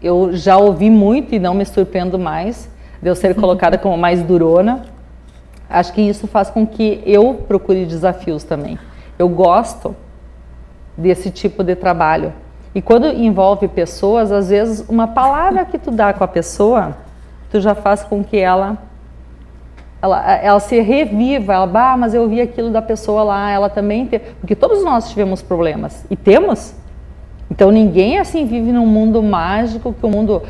eu já ouvi muito e não me surpreendo mais de eu ser colocada como mais durona, Acho que isso faz com que eu procure desafios também. Eu gosto desse tipo de trabalho. E quando envolve pessoas, às vezes uma palavra que tu dá com a pessoa, tu já faz com que ela se reviva, ela, mas eu vi aquilo da pessoa lá, ela também tem, porque todos nós tivemos problemas, e temos. Então ninguém assim vive num mundo mágico, que o mundo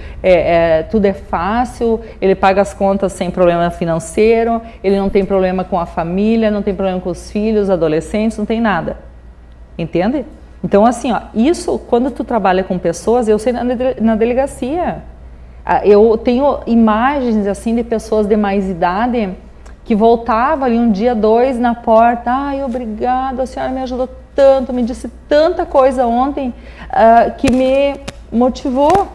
tudo é fácil, ele paga as contas sem problema financeiro, ele não tem problema com a família, não tem problema com os filhos, adolescentes, não tem nada. Entende? Então assim, ó, isso quando tu trabalha com pessoas, eu sei na delegacia, eu tenho imagens assim de pessoas de mais idade que voltavam ali um dia, dois na porta, ai, obrigada, a senhora me ajudou tanto, me disse tanta coisa ontem que me motivou,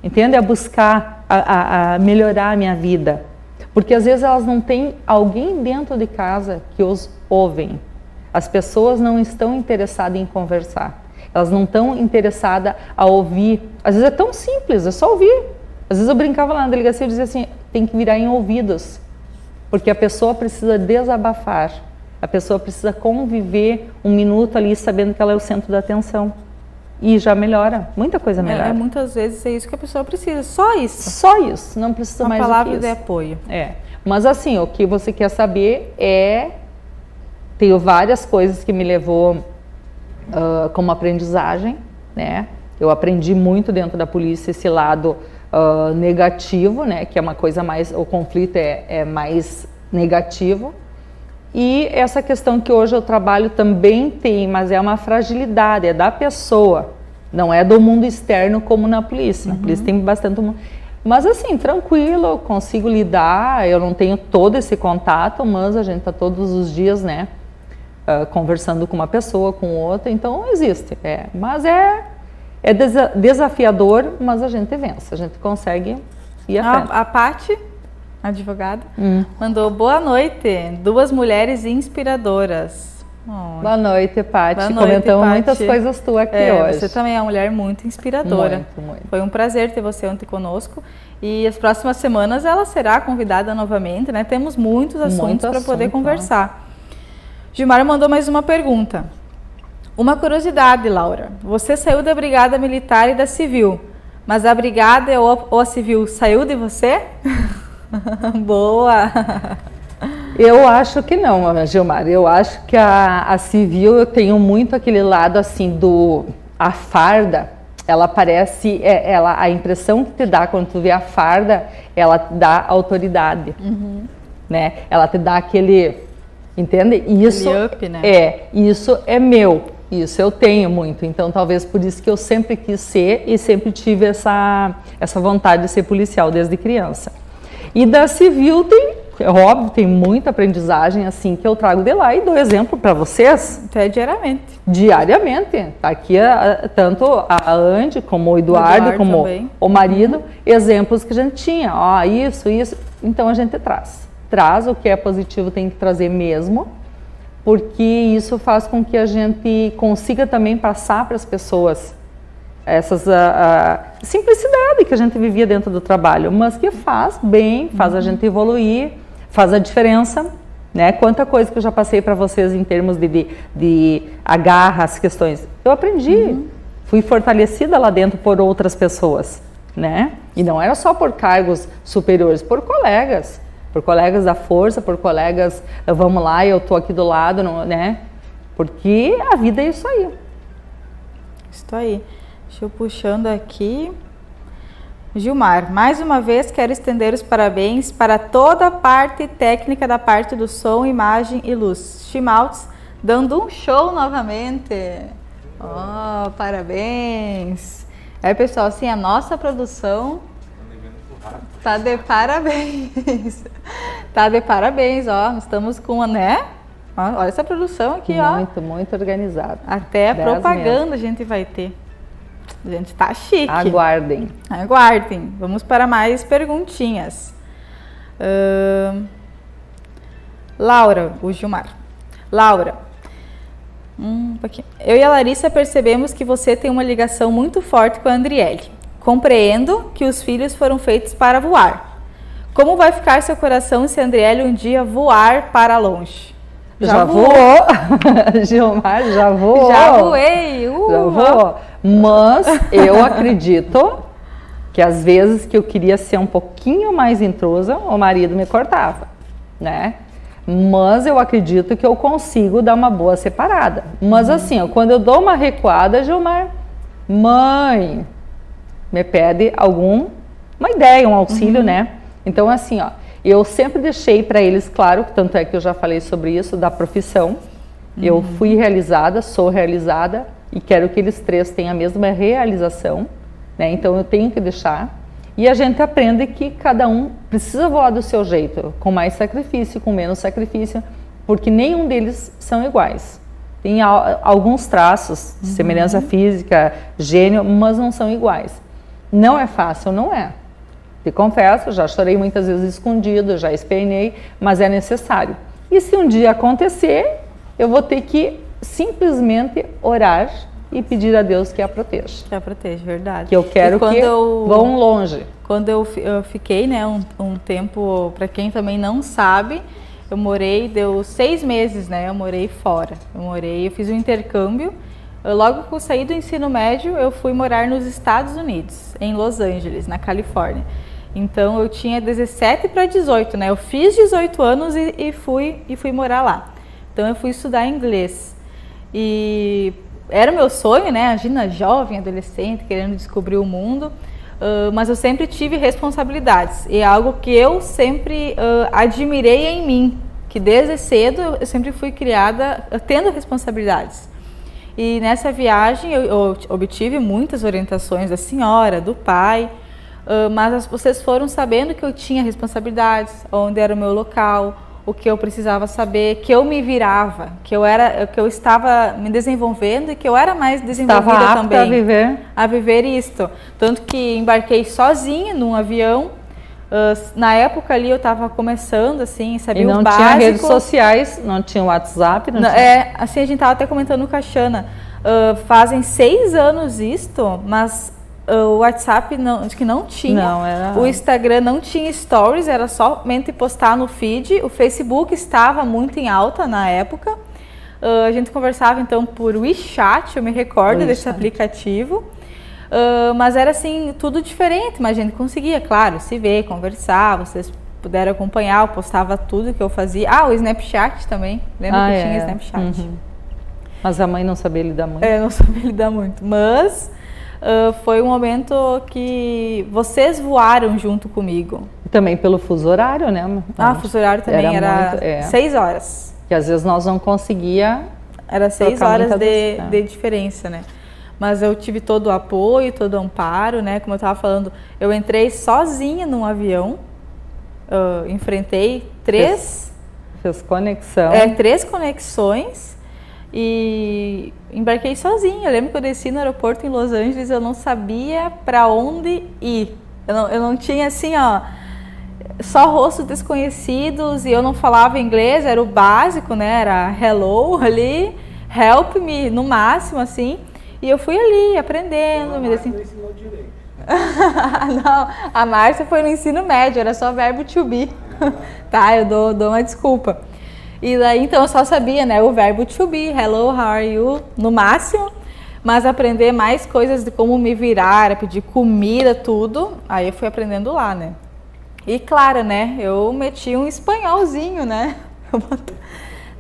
entende? A buscar, a melhorar a minha vida. Porque às vezes elas não têm alguém dentro de casa que os ouvem. As pessoas não estão interessadas em conversar. Elas não estão interessadas a ouvir. Às vezes é tão simples, é só ouvir. Às vezes eu brincava lá na delegacia e dizia assim, tem que virar em ouvidos. Porque a pessoa precisa desabafar. A pessoa precisa conviver um minuto ali sabendo que ela é o centro da atenção. E já melhora, muita coisa melhora. Muitas vezes é isso que a pessoa precisa, só isso. Só isso, não precisa mais do que isso. Uma palavra de apoio. Mas assim, o que você quer saber tenho várias coisas que me levou como aprendizagem, né? Eu aprendi muito dentro da polícia esse lado negativo, né? Que é uma coisa mais, o conflito é mais negativo. E essa questão que hoje eu trabalho também tem, mas é uma fragilidade, é da pessoa, não é do mundo externo como na polícia. Na polícia tem bastante... Mas assim, tranquilo, consigo lidar, eu não tenho todo esse contato, mas a gente está todos os dias, né, conversando com uma pessoa, com outra, então existe. Mas é desafiador, mas a gente vence, a gente consegue ir à frente. A Paty, advogada, mandou boa noite, 2 mulheres inspiradoras. Boa noite, Paty. Comentamos muitas coisas tuas aqui hoje. Você também é uma mulher muito inspiradora. Muito. Foi um prazer ter você ontem conosco. E as próximas semanas ela será convidada novamente, né? Temos muitos assuntos para poder conversar. Gilmar mandou mais uma pergunta. Uma curiosidade, Laura. Você saiu da Brigada Militar e da Civil, mas a Brigada ou a Civil saiu de você? Boa! Eu acho que não, Gilmar. Eu acho que a Civil, eu tenho muito aquele lado assim a farda, ela parece, a impressão que te dá quando tu vê a farda, ela te dá autoridade, né? Ela te dá aquele, entende? Isso up, né? Isso é meu, isso eu tenho muito. Então talvez por isso que eu sempre quis ser e sempre tive essa vontade de ser policial desde criança. E da Civil óbvio, tem muita aprendizagem assim que eu trago de lá e dou exemplo para vocês. Até diariamente. Diariamente. Tá aqui tanto a Andy como o Eduardo como também. O marido, exemplos que a gente tinha. Isso. Então a gente traz. Traz o que é positivo, tem que trazer mesmo, porque isso faz com que a gente consiga também passar para as pessoas essas simplicidade que a gente vivia dentro do trabalho, mas que faz bem, faz a gente evoluir, faz a diferença, né? Quanta coisa que eu já passei para vocês em termos de agarra as questões. Eu aprendi, fui fortalecida lá dentro por outras pessoas, né? E não era só por cargos superiores, por colegas da força, por colegas, vamos lá, eu tô aqui do lado, né? Porque a vida é isso aí. Isso aí. Deixa eu puxando aqui. Gilmar, mais uma vez quero estender os parabéns para toda a parte técnica da parte do som, imagem e luz. Chimaltz dando um show novamente. Parabéns. Pessoal, assim, a nossa produção tá de parabéns. Tá de parabéns, estamos com, né? Olha essa produção aqui, Muito organizada. Até a propaganda a gente vai ter. A gente tá chique. Aguardem. Vamos para mais perguntinhas. Laura, o Gilmar. Laura, eu e a Larissa percebemos que você tem uma ligação muito forte com a Andriele. Compreendo que os filhos foram feitos para voar. Como vai ficar seu coração se a Andriele um dia voar para longe? Já voou. Gilmar, já voou. Já voei. Já voou. Mas eu acredito que às vezes que eu queria ser um pouquinho mais intrusa, o marido me cortava, né? Mas eu acredito que eu consigo dar uma boa separada. Mas assim, ó, quando eu dou uma recuada, Gilmar, mãe, me pede uma ideia, um auxílio, né? Então assim, ó, eu sempre deixei para eles claro, tanto é que eu já falei sobre isso, da profissão. Eu fui realizada, sou realizada e quero que eles três tenham a mesma realização, né? Então eu tenho que deixar. E a gente aprende que cada um precisa voar do seu jeito, com mais sacrifício, com menos sacrifício, porque nenhum deles são iguais. Tem alguns traços de semelhança física, gênio, mas não são iguais. Não é fácil, não é. Te confesso, já chorei muitas vezes escondido, já espernei, mas é necessário. E se um dia acontecer, eu vou ter que simplesmente orar e pedir a Deus que a proteja. Que a proteja, verdade. Que eu quero que vão longe. Quando eu fiquei, né, um tempo, para quem também não sabe, eu morei, deu 6 meses, né, eu morei fora. Eu fiz um intercâmbio. Logo que eu saí do ensino médio, eu fui morar nos Estados Unidos, em Los Angeles, na Califórnia. Então eu tinha 17 para 18, né? Eu fiz 18 anos e fui morar lá. Então eu fui estudar inglês. E era o meu sonho, né? Imagina, jovem, adolescente, querendo descobrir o mundo. Mas eu sempre tive responsabilidades. E é algo que eu sempre admirei em mim. Que desde cedo eu sempre fui criada tendo responsabilidades. E nessa viagem eu obtive muitas orientações da senhora, do pai. Mas vocês foram sabendo que eu tinha responsabilidades, onde era o meu local, o que eu precisava saber, que eu me virava, que eu estava me desenvolvendo e que eu era mais desenvolvida estava apta também a viver isto. Tanto que embarquei sozinha num avião. Na época ali eu estava começando, assim, sabia o básico. E não tinha redes sociais, não tinha WhatsApp, não tinha... assim, a gente estava até comentando com a Xana, fazem 6 anos isto, mas o WhatsApp acho que não tinha. Não, era... O Instagram não tinha stories, era somente postar no feed. O Facebook estava muito em alta na época. A gente conversava então por WeChat, eu me recordo desse aplicativo. Mas era assim, tudo diferente, mas a gente conseguia, claro, se ver, conversar, vocês puderam acompanhar, eu postava tudo que eu fazia. O Snapchat também, lembra que tinha Snapchat? Mas a mãe não sabia lidar muito. Não sabia lidar muito, mas foi um momento que vocês voaram junto comigo. Também pelo fuso horário, né? O fuso horário também era 6 horas. Que às vezes nós não conseguia. Era 6 horas de diferença, né? Mas eu tive todo o apoio, todo o amparo, né? Como eu estava falando, eu entrei sozinha num avião, enfrentei 3... Fez conexão. 3 conexões e embarquei sozinha. Eu lembro que eu desci no aeroporto em Los Angeles, eu não sabia para onde ir. Eu não tinha assim, só rostos desconhecidos e eu não falava inglês, era o básico, né? Era hello ali, help me, no máximo, assim. E eu fui ali, aprendendo. Ensinou direito. Não, a Márcia foi no ensino médio, era só verbo to be. Tá, eu dou uma desculpa. E daí, então, eu só sabia, né, o verbo to be, hello, how are you, no máximo. Mas aprender mais coisas de como me virar, pedir comida, tudo, aí eu fui aprendendo lá, né. E claro, né, eu meti um espanholzinho, né.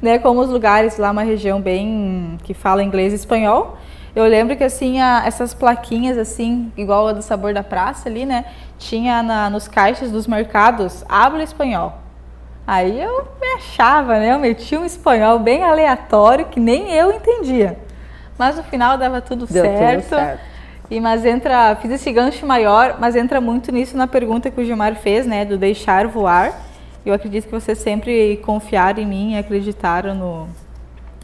Né, como os lugares lá, uma região bem que fala inglês e espanhol. Eu lembro que assim, essas plaquinhas assim, igual a do Sabor da Praça ali, né? Tinha nos caixas dos mercados, habla espanhol. Aí eu me achava, né? Eu meti um espanhol bem aleatório, que nem eu entendia. Mas no final dava tudo certo. Tudo certo. Mas fiz esse gancho maior, mas entra muito nisso na pergunta que o Gilmar fez, né? Do deixar voar. Eu acredito que vocês sempre confiaram em mim e acreditaram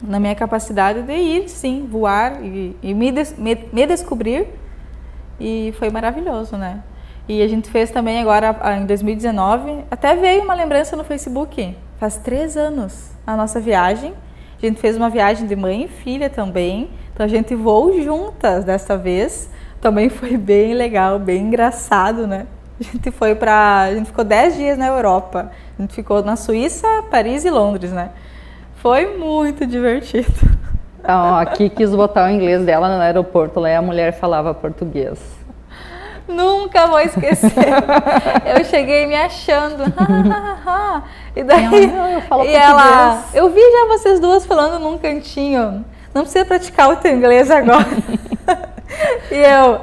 na minha capacidade de ir, sim, voar e me descobrir. E foi maravilhoso, né? E a gente fez também agora, em 2019, até veio uma lembrança no Facebook, faz 3 anos, a nossa viagem. A gente fez uma viagem de mãe e filha também, então a gente voou juntas dessa vez. Também foi bem legal, bem engraçado, né? A gente ficou 10 dias na Europa. A gente ficou na Suíça, Paris e Londres, né? Foi muito divertido. Então, aqui quis botar o inglês dela no aeroporto, lá a mulher falava português. Nunca vou esquecer. Eu cheguei me achando. E daí eu falo e ela, eu vi já vocês duas falando num cantinho. Não precisa praticar o teu inglês agora. E eu,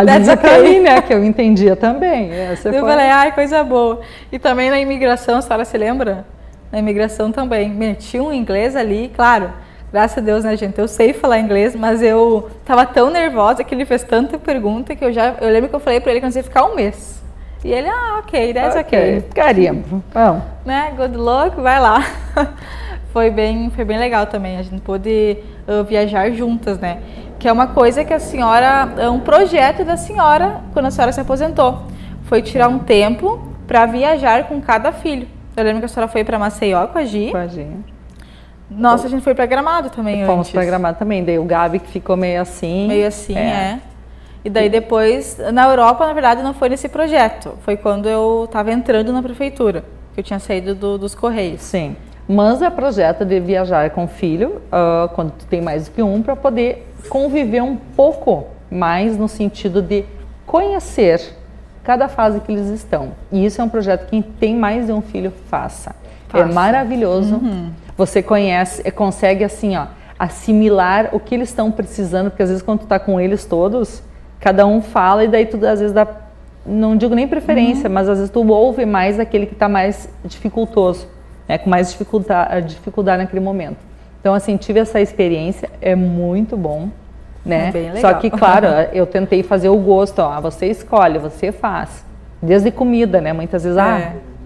that's okay. Pra mim, né, que eu entendia também. Eu falei, ai, coisa boa. E também na imigração, a senhora se lembra? Na imigração também. Meti um inglês ali, claro. Graças a Deus, né, gente? Eu sei falar inglês, mas eu tava tão nervosa que ele fez tanta pergunta que eu lembro que eu falei pra ele que nós ia ficar um mês. E ele, ok, that's okay. Carimbo. Vamos. Né, good luck, vai lá. Foi bem legal também. A gente pôde viajar juntas, né? Que é uma coisa que a senhora, é um projeto da senhora, quando a senhora se aposentou. Foi tirar um tempo para viajar com cada filho. Eu lembro que a senhora foi para Maceió com a Gi. Com a Gi. Nossa, a gente foi para Gramado também Fomos para Gramado também. Daí o Gabi que ficou meio assim. Meio assim, E daí depois, na Europa, na verdade, não foi nesse projeto. Foi quando eu estava entrando na prefeitura, que eu tinha saído dos Correios. Sim. Mas é projeto de viajar com o filho, quando tu tem mais do que um, para poder conviver um pouco mais no sentido de conhecer cada fase que eles estão. E isso é um projeto que quem tem mais de um filho faça. É maravilhoso. Você consegue assim, assimilar o que eles estão precisando, porque às vezes quando tu tá com eles todos, cada um fala e daí tu às vezes dá, não digo nem preferência, mas às vezes tu ouve mais aquele que tá mais dificultoso, né, com mais dificuldade naquele momento. Então assim, tive essa experiência, é muito bom, né? É bem legal. Só que claro, eu tentei fazer o gosto, você escolhe, você faz. Desde comida, né? Muitas vezes,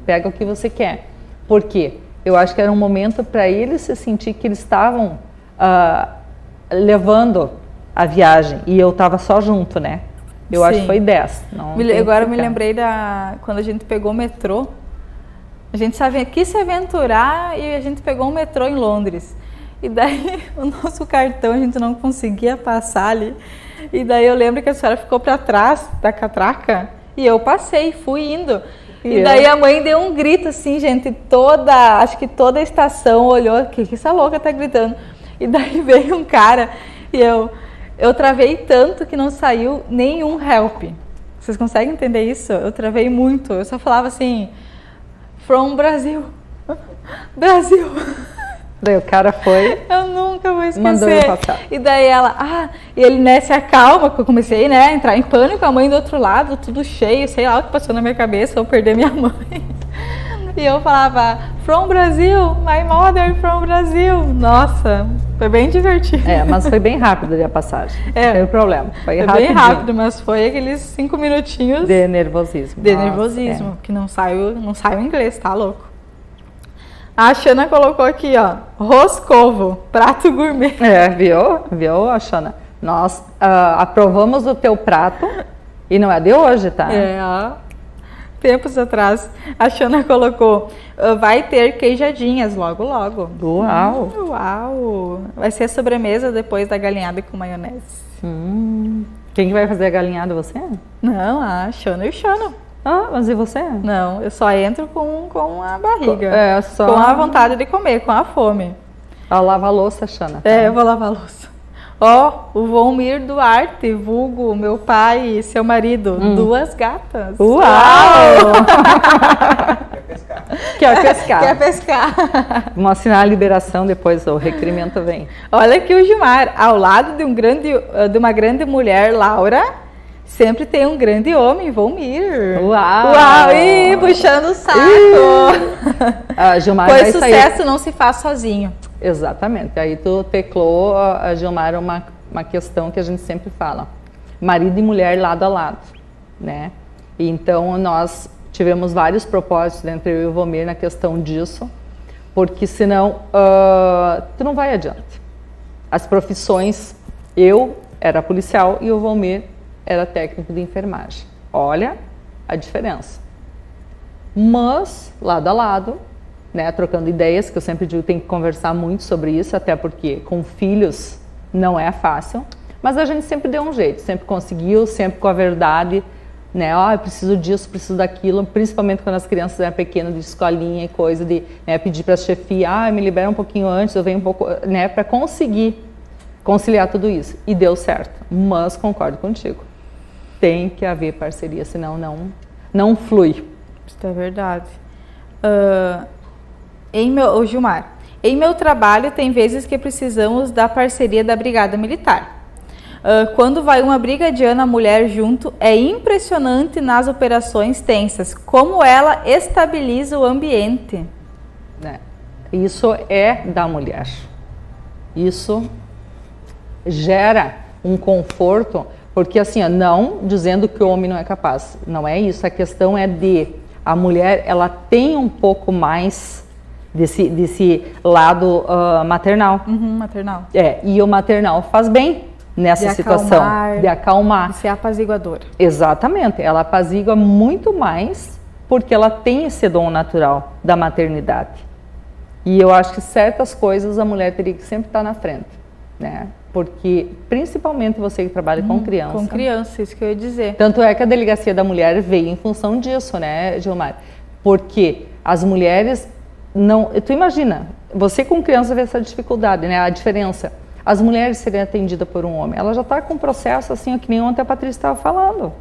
pega o que você quer. Por quê? Eu acho que era um momento para eles se sentir que eles estavam levando a viagem e eu estava só junto, né? Eu acho que foi 10. Agora eu me lembrei quando a gente pegou o metrô. A gente quis se aventurar e a gente pegou um metrô em Londres. E daí o nosso cartão a gente não conseguia passar ali. E daí eu lembro que a senhora ficou para trás da catraca e eu passei, fui indo. E daí a mãe deu um grito assim, gente, acho que toda a estação olhou, o que essa louca tá gritando? E daí veio um cara e eu travei tanto que não saiu nenhum help. Vocês conseguem entender isso? Eu travei muito, eu só falava assim, from Brasil, Brasil. Daí o cara foi. Eu nunca vou esquecer. Mandou eu passar. E daí ela, e ele, né, se acalma, porque eu comecei, né, a entrar em pânico, a mãe do outro lado, tudo cheio, sei lá o que passou na minha cabeça, vou perder minha mãe. E eu falava, from Brasil, my mother from Brasil. Nossa, foi bem divertido. Mas foi bem rápido a passagem. Não tem problema. Foi bem rápido, mas foi aqueles 5 minutinhos. De nervosismo. Nervosismo, que não sai o inglês, tá louco. A Xana colocou aqui, roscovo, prato gourmet. Viu, a Xana? Nós aprovamos o teu prato e não é de hoje, tá? Tempos atrás, a Xana colocou, vai ter queijadinhas logo, logo. Uau! Vai ser a sobremesa depois da galinhada com maionese. Quem que vai fazer a galinhada, você? Não, a Xana e o Xano. Mas e você? Não, eu só entro com a barriga. Só... Com a vontade de comer, com a fome. Lava a louça, Xana. Eu vou lavar a louça. O Volmir Duarte, vulgo, meu pai e seu marido, 2 gatas. Uau! Quer pescar. Vamos assinar a liberação, depois o requerimento vem. Olha aqui o Gilmar, ao lado de uma grande mulher, Laura, sempre tem um grande homem, Volmir. Uau! E puxando o saco. Gilmar pois sucesso não se faz sozinho. Exatamente. Aí tu teclou, Gilmar, uma questão que a gente sempre fala. Marido e mulher lado a lado, né? E então nós tivemos vários propósitos entre eu e o Volmir na questão disso, porque senão tu não vai adiante. As profissões, eu era policial e o Volmir era técnico de enfermagem. Olha a diferença. Mas, lado a lado, né, trocando ideias, que eu sempre digo, tem que conversar muito sobre isso, até porque com filhos não é fácil, mas a gente sempre deu um jeito, sempre conseguiu, sempre com a verdade né? Eu preciso disso, preciso daquilo, principalmente quando as crianças eram pequenas, de escolinha e coisa, de, né, pedir para a chefia, me libera um pouquinho antes, eu venho um pouco, né, para conseguir conciliar tudo isso. E deu certo, mas concordo contigo. Tem que haver parceria, senão não flui. Isso é verdade. O Gilmar, em meu trabalho tem vezes que precisamos da parceria da Brigada Militar. Quando vai uma brigadiana mulher junto, é impressionante nas operações tensas, como ela estabiliza o ambiente. Isso é da mulher. Isso gera um conforto, porque assim, não dizendo que o homem não é capaz, não é isso. A questão é de a mulher, ela tem um pouco mais desse lado maternal. Maternal. E o maternal faz bem nessa situação, de acalmar. De ser apaziguadora. Exatamente, ela apazigua muito mais porque ela tem esse dom natural da maternidade. E eu acho que certas coisas a mulher teria que sempre estar na frente, né? Porque, principalmente você que trabalha com criança. Com criança, isso que eu ia dizer. Tanto é que a Delegacia da Mulher veio em função disso, né, Gilmar? Porque as mulheres não... Tu imagina, você com criança vê essa dificuldade, né? A diferença. As mulheres serem atendidas por um homem, ela já está com um processo assim, que nem ontem a Patrícia estava falando.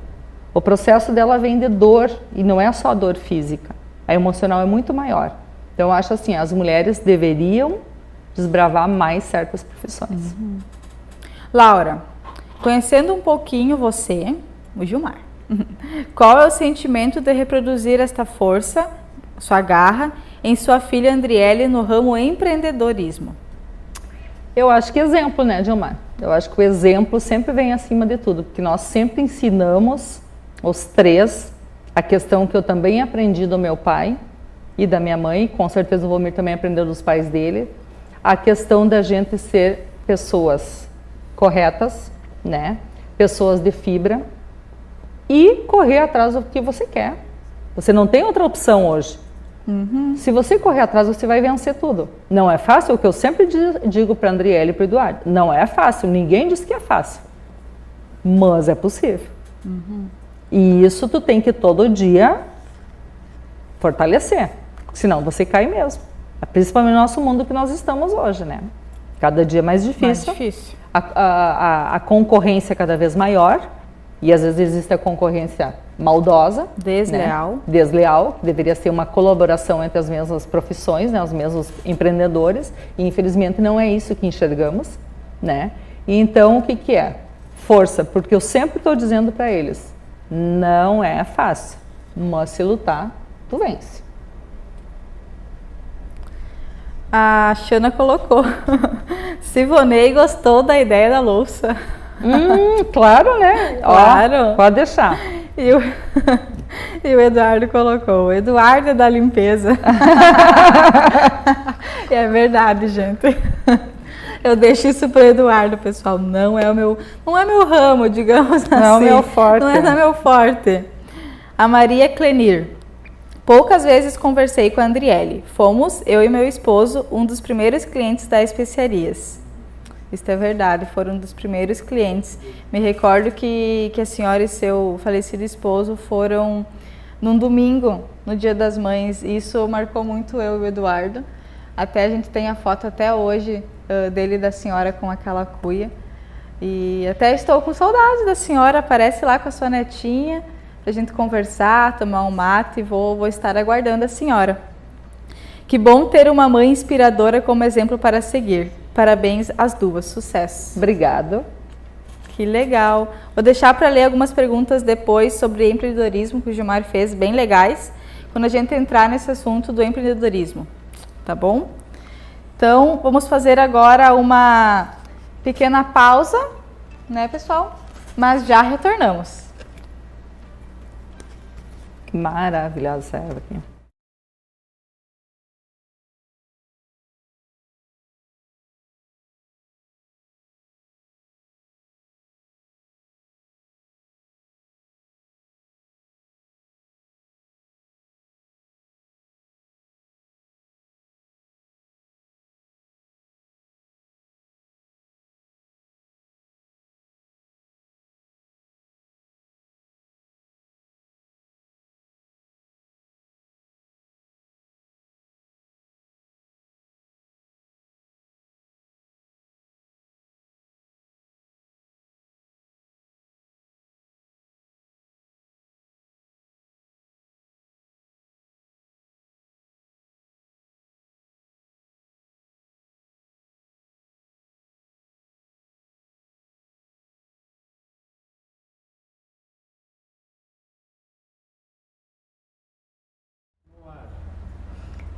O processo dela vem de dor, e não é só dor física. A emocional é muito maior. Então, eu acho assim, as mulheres deveriam desbravar mais certas profissões. Laura, conhecendo um pouquinho você, o Gilmar, qual é o sentimento de reproduzir esta força, sua garra, em sua filha Andriele no ramo empreendedorismo? Eu acho que exemplo, né, Gilmar? Eu acho que o exemplo sempre vem acima de tudo, porque nós sempre ensinamos os três a questão que eu também aprendi do meu pai e da minha mãe, com certeza o Volmir também aprendeu dos pais dele, a questão da gente ser pessoas corretas, né? Pessoas de fibra e correr atrás do que você quer. Você não tem outra opção hoje. Se você correr atrás, você vai vencer tudo. Não é fácil, o que eu sempre digo para a Andriele e para o Eduardo, não é fácil, ninguém diz que é fácil, mas é possível. E isso tu tem que todo dia fortalecer, senão você cai mesmo. Principalmente no nosso mundo que nós estamos hoje, né? Cada dia mais difícil. Mais difícil. A concorrência é cada vez maior, e às vezes existe a concorrência maldosa, desleal, né? Desleal, que deveria ser uma colaboração entre as mesmas profissões, né? Os mesmos empreendedores, e infelizmente não é isso que enxergamos, né? E então o que é? Força, porque eu sempre estou dizendo para eles, não é fácil, mas se lutar, tu vence. A Xana colocou, Sivonei gostou da ideia da louça. Claro, né? Claro. Ó, pode deixar. E o Eduardo colocou, o Eduardo é da limpeza. E é verdade, gente. Eu deixo isso para o Eduardo, pessoal. Não é meu ramo, digamos assim. Não é o meu forte. Não é meu forte. A Maria Clenir. Poucas vezes conversei com a Andriele. Fomos, eu e meu esposo, um dos primeiros clientes da Especiarias. Isso é verdade, foram um dos primeiros clientes. Me recordo que a senhora e seu falecido esposo foram num domingo, no Dia das Mães. Isso marcou muito eu e o Eduardo. Até a gente tem a foto até hoje dele e da senhora com aquela cuia. E até estou com saudade da senhora, aparece lá com a sua netinha, pra gente conversar, tomar um mate, e vou estar aguardando a senhora. Que bom ter uma mãe inspiradora como exemplo para seguir. Parabéns às duas, sucesso. Obrigado. Que legal. Vou deixar para ler algumas perguntas depois sobre empreendedorismo que o Gilmar fez, bem legais, quando a gente entrar nesse assunto do empreendedorismo, tá bom? Então, vamos fazer agora uma pequena pausa, né, pessoal? Mas já retornamos. Que maravilhosa essa erva aqui.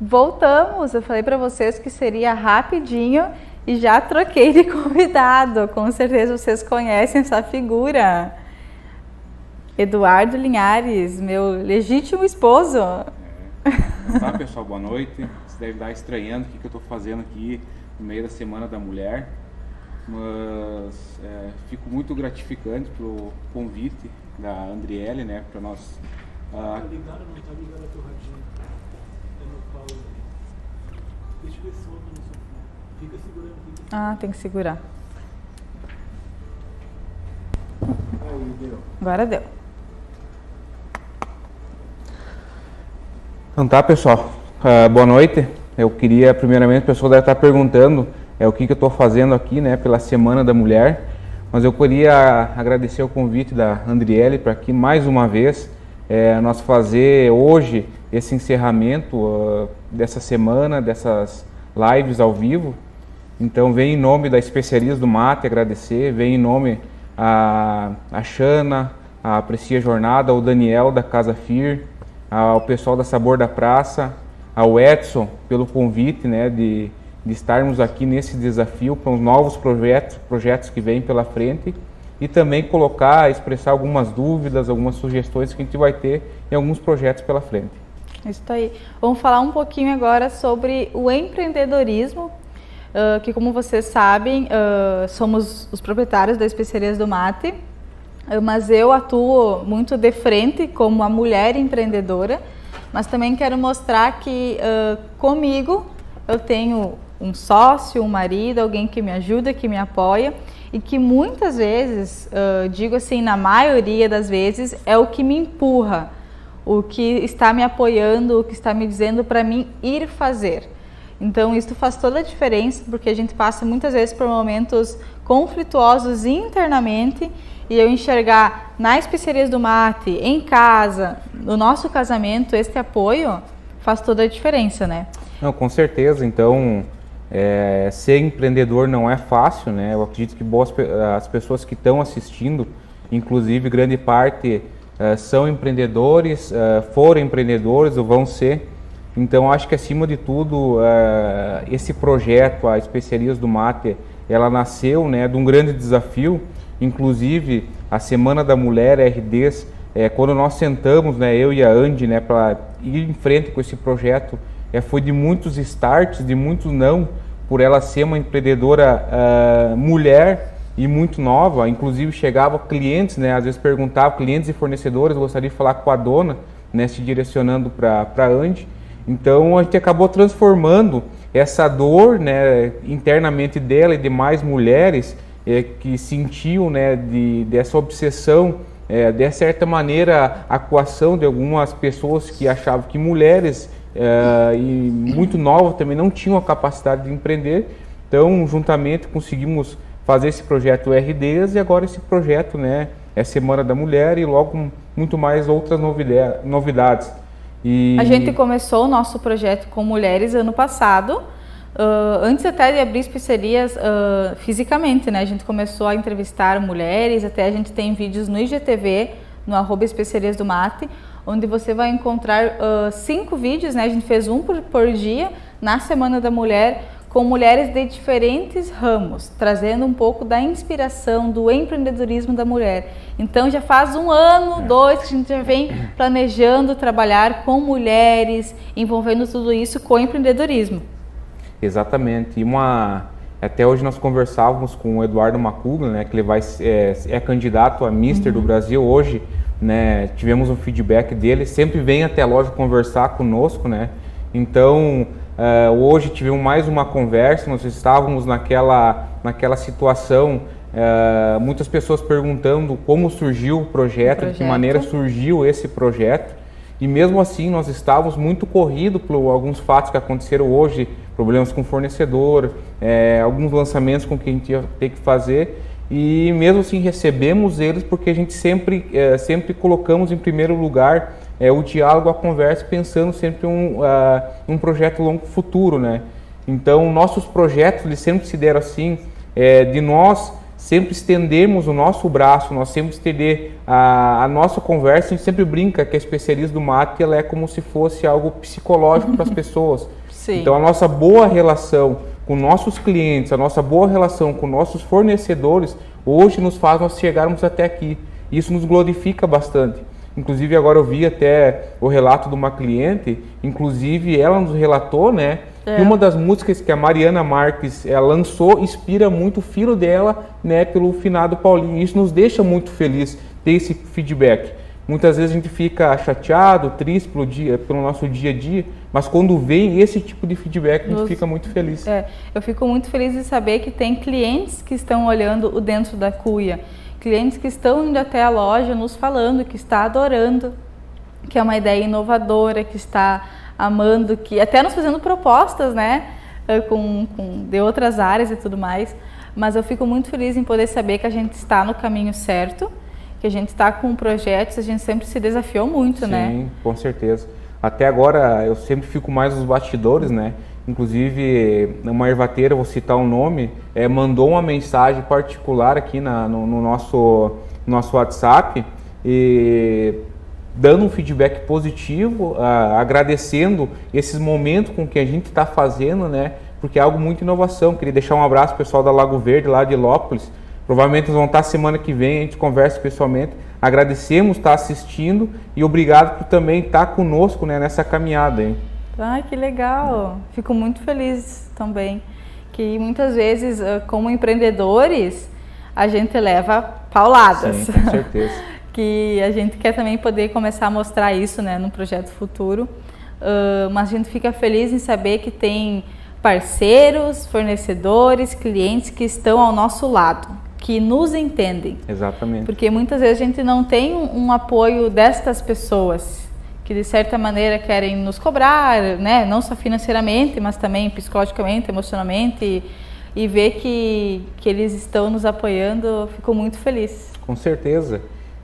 Voltamos, eu falei para vocês que seria rapidinho e já troquei de convidado. Com certeza vocês conhecem essa figura. Eduardo Linhares, meu legítimo esposo. Tá, pessoal, boa noite. Você deve estar estranhando o que eu estou fazendo aqui no meio da Semana da Mulher, mas fico muito gratificante pelo convite da Andriele, né, para nós. Tá ligado ou não tá ligado a teu radinho? É no Paulo. Deixa eu ver se ouve no som. Fica segurando. Ah, tem que segurar. Aí, deu. Agora deu. Então tá, pessoal, boa noite. Eu queria, primeiramente, o pessoal deve estar perguntando o que eu estou fazendo aqui, né, pela Semana da Mulher, mas eu queria agradecer o convite da Andriele para aqui mais uma vez nós fazer hoje esse encerramento dessa semana, dessas lives ao vivo. Então, vem em nome da Especiarias do Mate agradecer, vem em nome a Xana, a Aprecia Jornada, ao Daniel da Casa FIR, ao pessoal da Sabor da Praça, ao Edson pelo convite, né, de estarmos aqui nesse desafio para os novos projetos que vêm pela frente, e também expressar algumas dúvidas, algumas sugestões que a gente vai ter em alguns projetos pela frente. Isso aí. Vamos falar um pouquinho agora sobre o empreendedorismo, que, como vocês sabem, somos os proprietários da Especiarias do Mate, mas eu atuo muito de frente como a mulher empreendedora, mas também quero mostrar que comigo eu tenho um sócio, um marido, alguém que me ajuda, que me apoia e que muitas vezes, digo assim, na maioria das vezes, é o que me empurra, o que está me apoiando, o que está me dizendo para mim ir fazer. Então isso faz toda a diferença, porque a gente passa muitas vezes por momentos conflituosos internamente, e eu enxergar na Especiarias do Mate, em casa, no nosso casamento, este apoio faz toda a diferença, né? Não, com certeza. Então, ser empreendedor não é fácil, né? Eu acredito que as pessoas que estão assistindo, inclusive grande parte, são empreendedores, foram empreendedores ou vão ser. Então, acho que acima de tudo, esse projeto, a Especiarias do Mate, ela nasceu, né, de um grande desafio. Inclusive, a Semana da Mulher, RDs, quando nós sentamos, né, eu e a Andy, né, para ir em frente com esse projeto, foi de muitos starts, de muitos não, por ela ser uma empreendedora mulher e muito nova. Inclusive, chegava clientes, né, às vezes perguntavam, clientes e fornecedores, gostaria de falar com a dona, né, se direcionando para a Andy. Então, a gente acabou transformando essa dor, né, internamente dela e de mais mulheres que sentiam, né, dessa obsessão, de certa maneira, a coação de algumas pessoas que achavam que mulheres e muito novas também não tinham a capacidade de empreender. Então, juntamente, conseguimos fazer esse projeto RDs, e agora esse projeto, né, é Semana da Mulher, e logo muito mais outras novidades. A gente começou o nosso projeto com mulheres ano passado, antes até de abrir especiarias fisicamente, né? A gente começou a entrevistar mulheres, até a gente tem vídeos no IGTV, no @especiarias do Mate, onde você vai encontrar 5 vídeos, né? A gente fez um por dia na Semana da Mulher, com mulheres de diferentes ramos, trazendo um pouco da inspiração do empreendedorismo da mulher. Então já faz 1 ano, 2, que a gente já vem planejando trabalhar com mulheres, envolvendo tudo isso com empreendedorismo. Exatamente. Até hoje nós conversávamos com o Eduardo Macugla, né, que ele é candidato a Mister do Brasil hoje, né? Tivemos um feedback dele, sempre vem até a loja conversar conosco, né? Então, hoje tivemos mais uma conversa, nós estávamos naquela situação, muitas pessoas perguntando como surgiu o projeto, de que maneira surgiu esse projeto, e mesmo assim nós estávamos muito corridos por alguns fatos que aconteceram hoje, problemas com o fornecedor, alguns lançamentos com que a gente ia ter que fazer, e mesmo assim recebemos eles porque a gente sempre colocamos em primeiro lugar o diálogo, a conversa, pensando sempre um projeto longo futuro, né? Então, nossos projetos eles sempre se deram assim, de nós sempre estendermos o nosso braço, nós sempre estender a nossa conversa. A gente sempre brinca que a especialista do mate ela é como se fosse algo psicológico para as pessoas. Sim. Então a nossa boa relação com nossos clientes, a nossa boa relação com nossos fornecedores, hoje nos faz nós chegarmos até aqui. Isso nos glorifica bastante. Inclusive agora eu vi até o relato de uma cliente, inclusive ela nos relatou, né, que uma das músicas que a Mariana Marques lançou inspira muito o filho dela, né, pelo finado Paulinho. Isso nos deixa muito feliz ter esse feedback. Muitas vezes a gente fica chateado, triste pelo nosso dia a dia, mas quando vem esse tipo de feedback, a gente fica muito feliz. Eu fico muito feliz de saber que tem clientes que estão olhando o dentro da cuia. Clientes que estão indo até a loja nos falando que está adorando, que é uma ideia inovadora, que está amando, que até nos fazendo propostas, né, de outras áreas e tudo mais. Mas eu fico muito feliz em poder saber que a gente está no caminho certo, que a gente está com projetos, a gente sempre se desafiou muito, né? Sim, com certeza. Até agora eu sempre fico mais nos bastidores, né? Inclusive, uma ervateira, vou citar um nome, mandou uma mensagem particular aqui no nosso WhatsApp, e dando um feedback positivo, agradecendo esses momentos com que a gente está fazendo, né? Porque é algo muito inovação. Queria deixar um abraço pro pessoal da Lago Verde, lá de Lópolis. Provavelmente eles vão estar semana que vem, a gente conversa pessoalmente. Agradecemos estar assistindo e obrigado por também estar conosco, né, nessa caminhada, hein? Ai, que legal! Fico muito feliz também, que muitas vezes, como empreendedores, a gente leva pauladas. Sim, com certeza. Que a gente quer também poder começar a mostrar isso, né, no projeto futuro. Mas a gente fica feliz em saber que tem parceiros, fornecedores, clientes que estão ao nosso lado, que nos entendem. Exatamente. Porque muitas vezes a gente não tem um apoio destas pessoas, que de certa maneira querem nos cobrar, né? Não só financeiramente, mas também psicologicamente, emocionalmente, e ver que eles estão nos apoiando, eu fico muito feliz. Com certeza.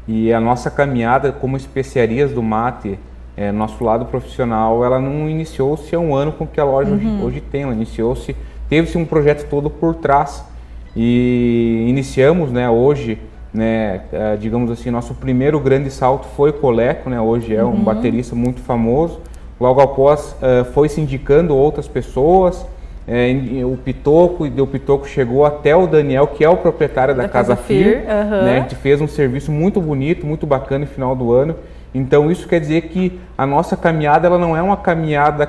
E a nossa caminhada como especiarias do mate, nosso lado profissional, ela não iniciou-se há um ano com que a loja hoje tem, ela iniciou-se, teve-se um projeto todo por trás, e iniciamos, né, hoje, né, digamos assim, nosso primeiro grande salto foi Coleco, né, hoje é um baterista muito famoso. Logo após foi se indicando outras pessoas, o Pitoco chegou até o Daniel, que é o proprietário da Casa Fir, né, a gente fez um serviço muito bonito, muito bacana no final do ano. Então isso quer dizer que a nossa caminhada ela não é uma caminhada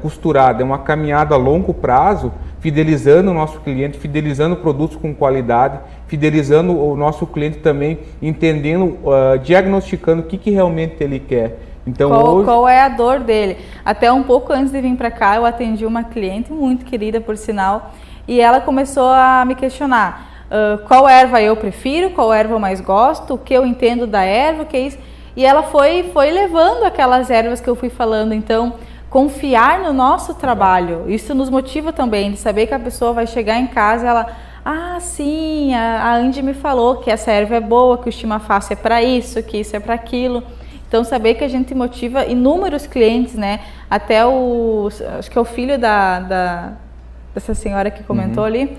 costurada, é uma caminhada a longo prazo, fidelizando o nosso cliente, fidelizando produtos com qualidade, fidelizando o nosso cliente também, entendendo, diagnosticando o que realmente ele quer. Então, qual é a dor dele? Até um pouco antes de vir para cá, eu atendi uma cliente muito querida, por sinal, e ela começou a me questionar qual erva eu prefiro, qual erva eu mais gosto, o que eu entendo da erva, o que é isso. E ela foi levando aquelas ervas que eu fui falando. Então, confiar no nosso trabalho, isso nos motiva também, de saber que a pessoa vai chegar em casa e ela... Ah, sim, a Andy me falou que essa erva é boa, que o Chimafácil é para isso, que isso é para aquilo. Então, saber que a gente motiva inúmeros clientes, né? Até acho que é o filho dessa senhora que comentou ali.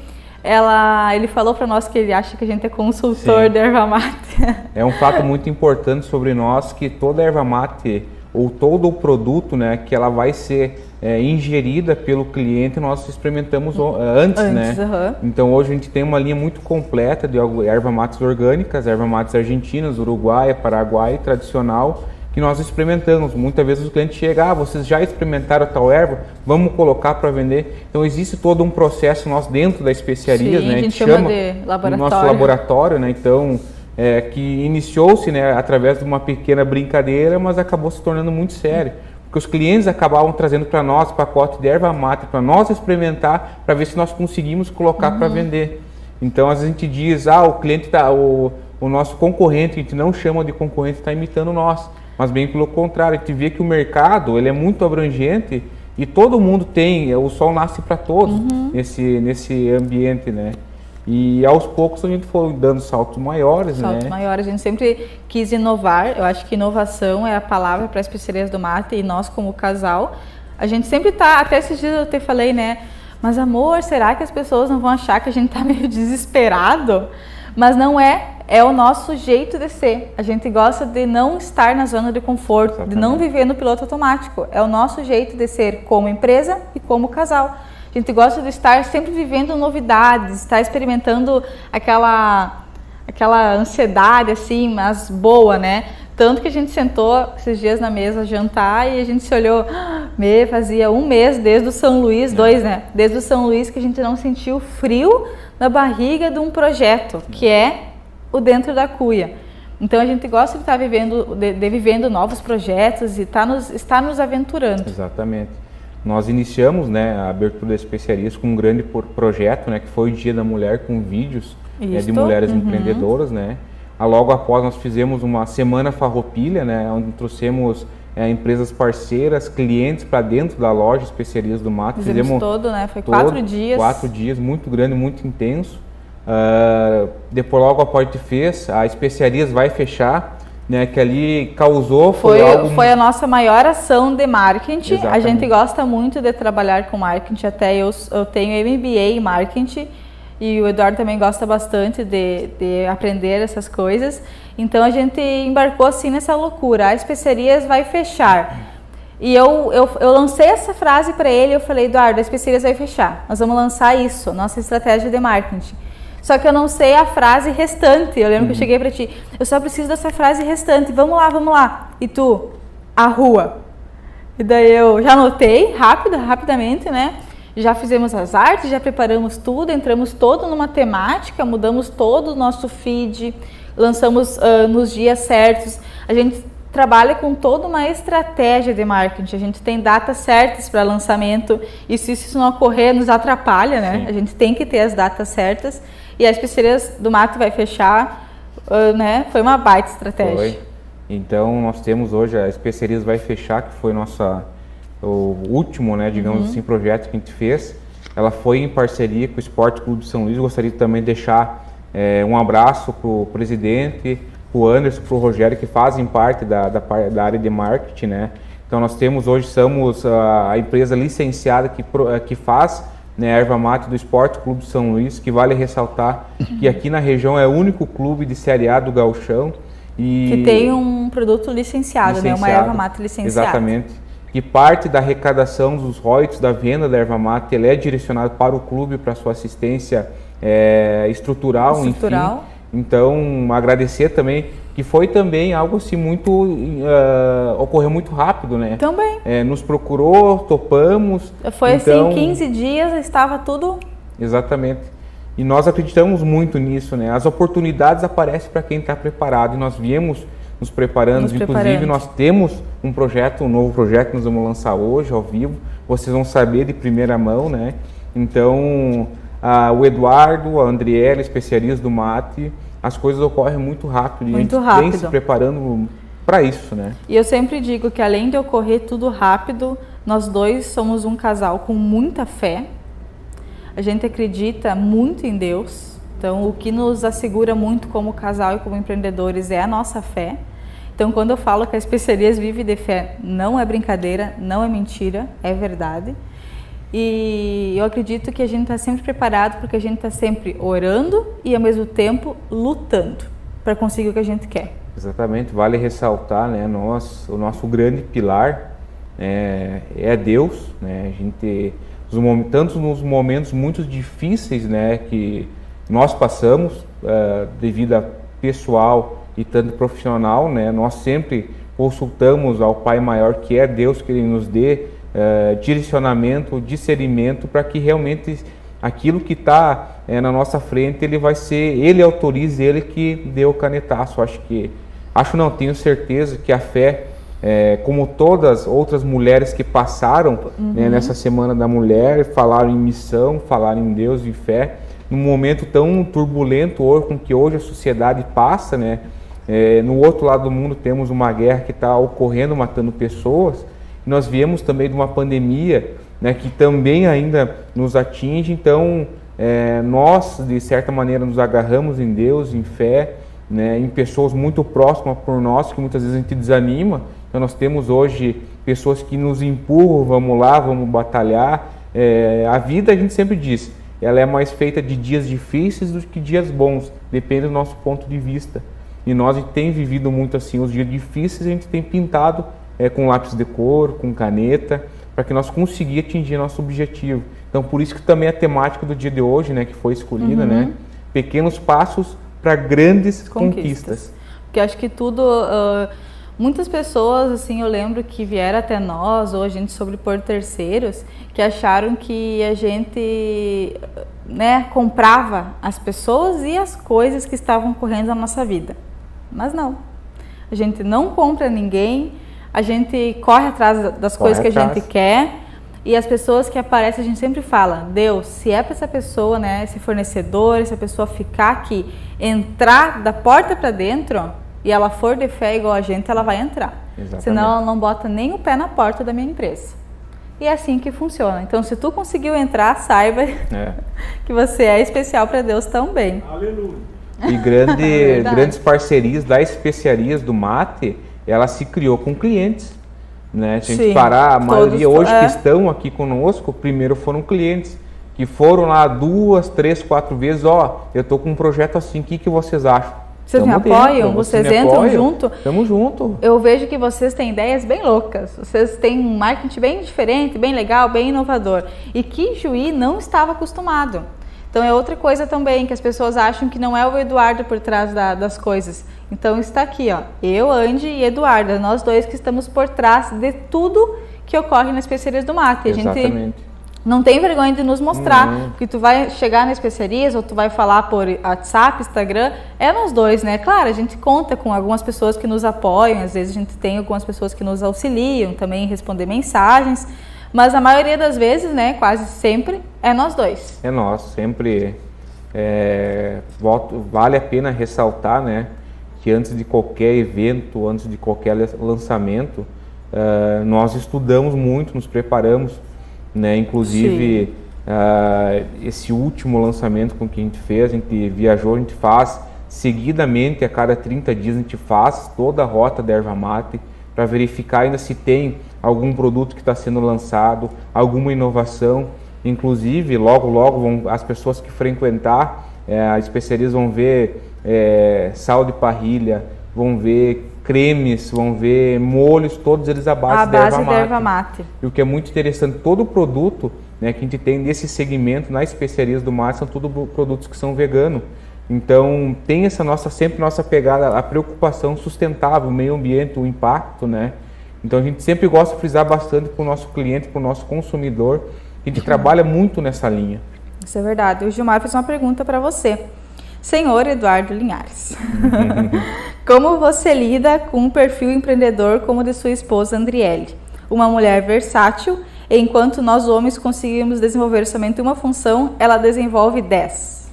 Ele falou para nós que ele acha que a gente é consultor da erva mate. É um fato muito importante sobre nós, que toda erva mate ou todo o produto, né, que ela vai ser ingerida pelo cliente, nós experimentamos antes, né? Então hoje a gente tem uma linha muito completa de erva mates orgânicas, erva mates argentinas, uruguaia, paraguaia, tradicional, que nós experimentamos. Muitas vezes o cliente chega, vocês já experimentaram tal erva, vamos colocar para vender. Então existe todo um processo nós dentro da especiaria, né? A gente chama de laboratório. Nosso laboratório, né? Então, que iniciou-se, né, através de uma pequena brincadeira, mas acabou se tornando muito sério. Porque os clientes acabavam trazendo para nós pacote de erva mate para nós experimentar, para ver se nós conseguimos colocar para vender. Então, às vezes a gente diz, o cliente o nosso concorrente, a gente não chama de concorrente, está imitando nós. Mas bem pelo contrário, a gente vê que o mercado ele é muito abrangente e todo mundo tem, o sol nasce para todos nesse ambiente, né? E aos poucos a gente foi dando saltos maiores, Saltos maiores, a gente sempre quis inovar. Eu acho que inovação é a palavra para as especiarias do mate, e nós como casal, a gente sempre tá, até esses dias eu te falei, né? Mas amor, será que as pessoas não vão achar que a gente tá meio desesperado? Mas não é o nosso jeito de ser. A gente gosta de não estar na zona de conforto, Exatamente. de não viver no piloto automático. É o nosso jeito de ser como empresa e como casal. A gente gosta de estar sempre vivendo novidades, estar experimentando aquela ansiedade assim, mas boa, né? Tanto que a gente sentou esses dias na mesa jantar e a gente se olhou, fazia um mês desde o São Luís, 2, né? Desde o São Luís que a gente não sentiu frio na barriga de um projeto, que é o Dentro da Cuia. Então a gente gosta de estar vivendo novos projetos e está nos aventurando. Exatamente. Nós iniciamos, né, a abertura da especiarias com um grande projeto, né, que foi o Dia da Mulher, com vídeos de mulheres empreendedoras, né. Logo após nós fizemos uma semana farroupilha, né, onde trouxemos empresas parceiras, clientes para dentro da loja Especiarias do Mato. Fizemos todo, né, foi 4 dias. 4 dias, muito grande, muito intenso. Depois logo após que fez, a Especiarias vai fechar, né, que ali causou, foi a nossa maior ação de marketing. Exatamente. A gente gosta muito de trabalhar com marketing, até eu tenho MBA em marketing e o Eduardo também gosta bastante de aprender essas coisas. Então a gente embarcou assim nessa loucura, a Especiarias vai fechar. E eu lancei essa frase para ele, eu falei, Eduardo, a Especiarias vai fechar, nós vamos lançar isso, nossa estratégia de marketing. Só que eu não sei a frase restante. Eu lembro que eu cheguei pra ti, eu só preciso dessa frase restante, vamos lá. E tu, a rua. E daí eu já anotei, rapidamente, né? Já fizemos as artes, já preparamos tudo, entramos todo numa temática, mudamos todo o nosso feed, lançamos nos dias certos. A gente trabalha com toda uma estratégia de marketing, a gente tem datas certas para lançamento, e se isso não ocorrer, nos atrapalha, né? Sim. A gente tem que ter as datas certas. E a Especiarias do Mato vai fechar, né? Foi uma baita estratégia. Foi. Então, nós temos hoje, a Especiarias vai fechar, que foi o último, né, digamos assim, projeto que a gente fez. Ela foi em parceria com o Esporte Clube de São Luís. Eu gostaria também de deixar um abraço para o presidente, para o Anderson, para o Rogério, que fazem parte da área de marketing, né? Então, nós temos hoje, somos a empresa licenciada que faz, né, a erva mate do Esporte Clube de São Luís, que vale ressaltar que aqui na região é o único clube de Série A do Gauchão. Que tem um produto licenciado, né, uma erva mate licenciada. Exatamente. E parte da arrecadação dos royalties da venda da erva mate, ele é direcionado para o clube, para sua assistência estrutural. Enfim. Então, agradecer também, que foi também algo assim muito, ocorreu muito rápido, né? Também. Nos procurou, topamos. Foi então, assim, 15 dias, estava tudo... Exatamente. E nós acreditamos muito nisso, né? As oportunidades aparecem para quem está preparado, e nós viemos nos preparando. Inclusive, nós temos um novo projeto que nós vamos lançar hoje, ao vivo. Vocês vão saber de primeira mão, né? Então, o Eduardo, a Andriela, Especiarias do Mate, as coisas ocorrem muito rápido. E a gente vem se preparando para isso, né? E eu sempre digo que além de ocorrer tudo rápido, nós dois somos um casal com muita fé. A gente acredita muito em Deus. Então, o que nos assegura muito como casal e como empreendedores é a nossa fé. Então, quando eu falo que a Especiarias vive de fé, não é brincadeira, não é mentira, é verdade. E eu acredito que a gente está sempre preparado, porque a gente está sempre orando e, ao mesmo tempo, lutando para conseguir o que a gente quer. Exatamente. Vale ressaltar, né, o nosso grande pilar é Deus, né? A gente, tanto nos momentos muito difíceis, né, que nós passamos, de vida pessoal e tanto profissional, né, nós sempre consultamos ao Pai Maior, que é Deus, que Ele nos dê direcionamento, discernimento, para que realmente aquilo que está na nossa frente, Ele autorize, Ele que dê o canetaço. Tenho certeza que a fé, como todas as outras mulheres que passaram né, nessa Semana da Mulher, falaram em missão, falaram em Deus, em fé, num momento tão turbulento com que hoje a sociedade passa, né? No outro lado do mundo temos uma guerra que está ocorrendo, matando pessoas. Nós viemos também de uma pandemia, né, que também ainda nos atinge. Então, nós, de certa maneira, nos agarramos em Deus, em fé, né, em pessoas muito próximas por nós, que muitas vezes a gente desanima. Então, nós temos hoje pessoas que nos empurram, vamos lá, vamos batalhar. A vida, a gente sempre diz, ela é mais feita de dias difíceis do que dias bons, depende do nosso ponto de vista. E nós tem vivido muito assim, os dias difíceis a gente tem pintado com lápis de cor, com caneta, para que nós conseguir atingir nosso objetivo. Então, por isso que também a temática do dia de hoje, né, que foi escolhida, né, pequenos passos para grandes conquistas. Porque acho que tudo, muitas pessoas, assim, eu lembro que vieram até nós, ou a gente soube por terceiros, que acharam que a gente, né, comprava as pessoas e as coisas que estavam ocorrendo na nossa vida. Mas não. A gente não compra ninguém, a gente corre atrás das coisas que a gente quer. E as pessoas que aparecem, a gente sempre fala, Deus, se é para essa pessoa, né, esse fornecedor, essa pessoa ficar aqui, entrar da porta para dentro, e ela for de fé igual a gente, ela vai entrar. Exatamente. Senão ela não bota nem o pé na porta da minha empresa. E é assim que funciona. Então, se tu conseguiu entrar, saiba que você é especial para Deus também. Aleluia. E grandes parcerias das especiarias do mate, ela se criou com clientes. Né? Se a gente parar, a maioria hoje que estão aqui conosco, primeiro foram clientes que foram lá 2, 3, 4 vezes, eu estou com um projeto assim, o que vocês acham? Vocês me apoiam? Vocês entram junto? Tamo junto. Eu vejo que vocês têm ideias bem loucas, vocês têm um marketing bem diferente, bem legal, bem inovador, e que Juí não estava acostumado. Então é outra coisa também, que as pessoas acham que não é o Eduardo por trás das coisas. Então está aqui, eu, Andy e Eduardo, nós dois que estamos por trás de tudo que ocorre nas especiarias do mate. A gente não tem vergonha de nos mostrar, porque tu vai chegar nas especiarias ou tu vai falar por WhatsApp, Instagram, é nós dois, né? Claro, a gente conta com algumas pessoas que nos apoiam, às vezes a gente tem algumas pessoas que nos auxiliam também em responder mensagens, mas a maioria das vezes, né, quase sempre, é nós dois. É nós, sempre vale a pena ressaltar, né, que antes de qualquer evento, antes de qualquer lançamento, nós estudamos muito, nos preparamos, né, inclusive esse último lançamento com que a gente fez, a gente viajou, a gente faz seguidamente, a cada 30 dias a gente faz toda a rota da erva mate, para verificar ainda se tem algum produto que está sendo lançado, alguma inovação. Inclusive, logo as pessoas que frequentar as especiarias vão ver sal de parrilha, vão ver cremes, vão ver molhos, todos eles à base da erva mate. E o que é muito interessante, todo produto, né, que a gente tem nesse segmento, nas especiarias do mate, são tudo produtos que são veganos. Então, tem sempre nossa pegada, a preocupação sustentável, o meio ambiente, o impacto, né? Então, a gente sempre gosta de frisar bastante para o nosso cliente, para o nosso consumidor. A gente trabalha muito nessa linha. Isso é verdade. O Gilmar fez uma pergunta para você. Senhor Eduardo Linhares, como você lida com um perfil empreendedor como o de sua esposa Andriele? Uma mulher versátil, enquanto nós homens conseguimos desenvolver somente uma função, ela desenvolve 10.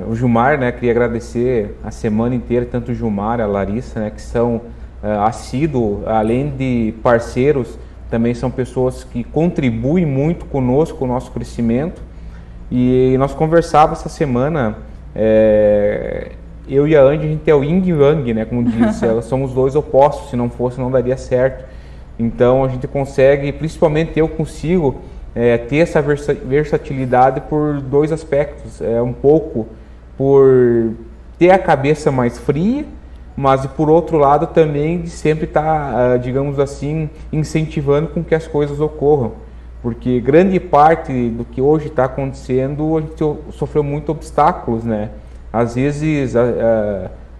O Gilmar, né, queria agradecer a semana inteira, tanto o Gilmar, a Larissa, né, que são assíduos, além de parceiros, também são pessoas que contribuem muito conosco, com o nosso crescimento. E nós conversávamos essa semana, eu e a Andy, a gente é o yin e yang, né, como diz, somos dois opostos, se não fosse não daria certo. Então a gente consegue, principalmente eu consigo, ter essa versatilidade por dois aspectos, um pouco por ter a cabeça mais fria, mas por outro lado também de sempre estar, digamos assim, incentivando com que as coisas ocorram, porque grande parte do que hoje está acontecendo, a gente sofreu muitos obstáculos, né? Às vezes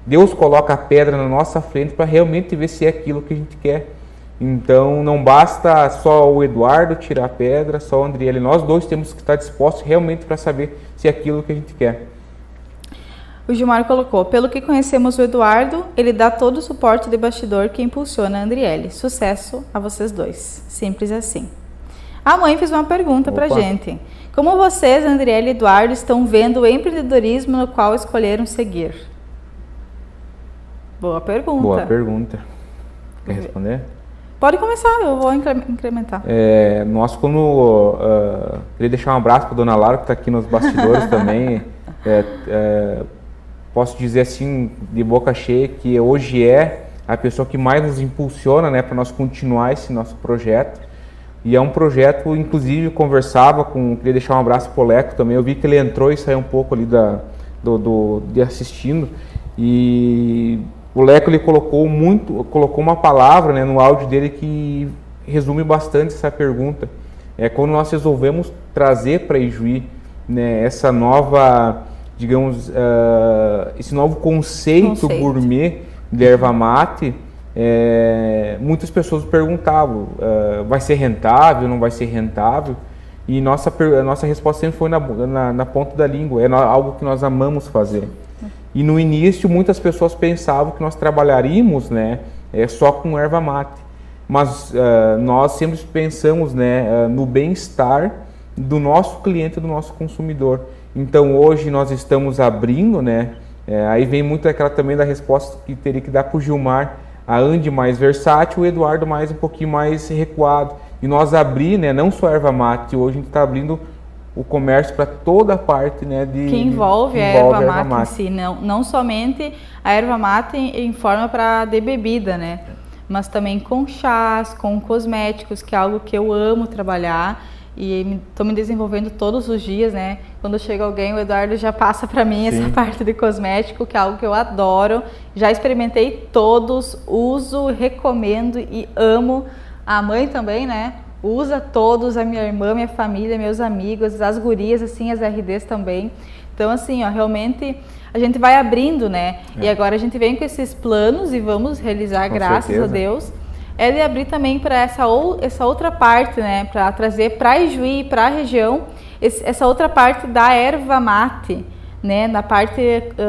Deus coloca a pedra na nossa frente para realmente ver se é aquilo que a gente quer. Então não basta só o Eduardo tirar a pedra, só o Andriele, nós dois temos que estar dispostos realmente para saber se é aquilo que a gente quer. O Gilmar colocou, pelo que conhecemos o Eduardo, ele dá todo o suporte de bastidor que impulsiona a Andriele. Sucesso a vocês dois. Simples assim. A mãe fez uma pergunta pra gente. Como vocês, Andriele e Eduardo, estão vendo o empreendedorismo no qual escolheram seguir? Boa pergunta. Boa pergunta. Quer responder? Pode começar, eu vou incrementar. Nós, queria deixar um abraço para dona Lara, que está aqui nos bastidores também. Posso dizer assim, de boca cheia, que hoje é a pessoa que mais nos impulsiona, né, para nós continuar esse nosso projeto, E é um projeto, inclusive, queria deixar um abraço pro Leco também, eu vi que ele entrou e saiu um pouco ali de assistindo, e o Leco ele colocou uma palavra, né, no áudio dele que resume bastante essa pergunta. É quando nós resolvemos trazer para Ijuí, né, essa nova, digamos, esse novo conceito gourmet de erva mate. Muitas pessoas perguntavam, vai ser rentável, não vai ser rentável? E nossa resposta sempre foi na ponta da língua, é algo que nós amamos fazer. E no início muitas pessoas pensavam que nós trabalharíamos, né, só com erva mate, mas nós sempre pensamos, né, no bem-estar do nosso cliente, do nosso consumidor. Então hoje nós estamos abrindo, né, aí vem muito aquela também da resposta que teria que dar para o Gilmar, a Andy mais versátil, o Eduardo um pouquinho mais recuado. E nós abrir, né, não só a erva mate, hoje a gente está abrindo o comércio para toda a parte, né, que envolve a erva mate em si, não somente a erva mate em forma de bebida, né, mas também com chás, com cosméticos, que é algo que eu amo trabalhar. E estou me desenvolvendo todos os dias, né? Quando chega alguém, o Eduardo já passa para mim essa parte de cosmético, que é algo que eu adoro. Já experimentei todos, uso, recomendo e amo. A mãe também, né? Usa todos, a minha irmã, minha família, meus amigos, as gurias, assim, as RDs também. Então, assim, ó, realmente a gente vai abrindo, né? E agora a gente vem com esses planos e vamos realizar, graças a Deus. É de abrir também para essa outra parte, né, para trazer para Ijuí, para a região, essa outra parte da erva mate, né, na parte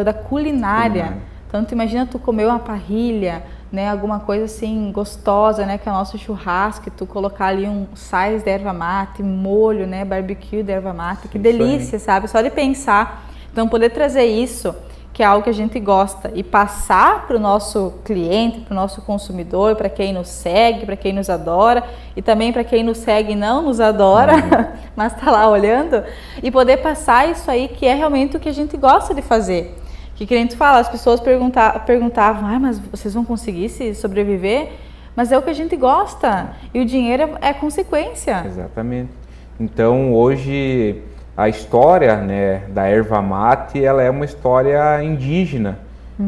da culinária. Então, tu imagina tu comer uma parrilha, né, alguma coisa assim gostosa, né, que é o nosso churrasco, tu colocar ali um sais de erva mate, molho, né, barbecue de erva mate, que delícia, sabe? Só de pensar. Então, poder trazer isso, que é algo que a gente gosta, e passar para o nosso cliente, para o nosso consumidor, para quem nos segue, para quem nos adora, e também para quem nos segue e não nos adora, mas está lá olhando, e poder passar isso aí, que é realmente o que a gente gosta de fazer. Que a gente fala, as pessoas perguntavam, mas vocês vão conseguir se sobreviver? Mas é o que a gente gosta, e o dinheiro é consequência. Exatamente. Então, hoje, a história, né, da erva mate, ela é uma história indígena.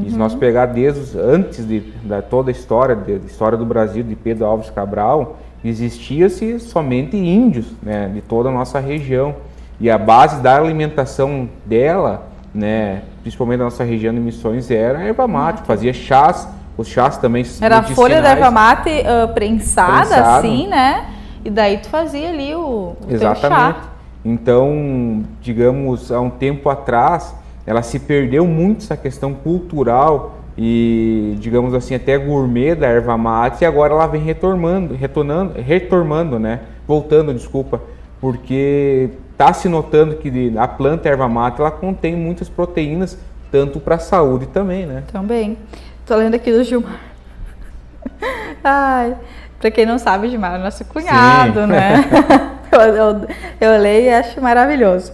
E se nós pegar antes de toda a história do Brasil, de Pedro Álvares Cabral, existia-se somente índios, né, de toda a nossa região. E a base da alimentação dela, né, principalmente da nossa região de Missões, era a erva mate. Fazia chás, os chás também era a folha da erva mate prensada, assim, né? E daí tu fazia ali o teu chá. Então, digamos, há um tempo atrás, ela se perdeu muito essa questão cultural e, digamos assim, até gourmet da erva mate, e agora ela vem retornando, né? Voltando, desculpa, porque está se notando que a planta erva mate, ela contém muitas proteínas, tanto para a saúde também, né? Também. Tô lendo aqui do Gilmar. Ai, para quem não sabe, o Gilmar é nosso cunhado, né? Eu leio e acho maravilhoso.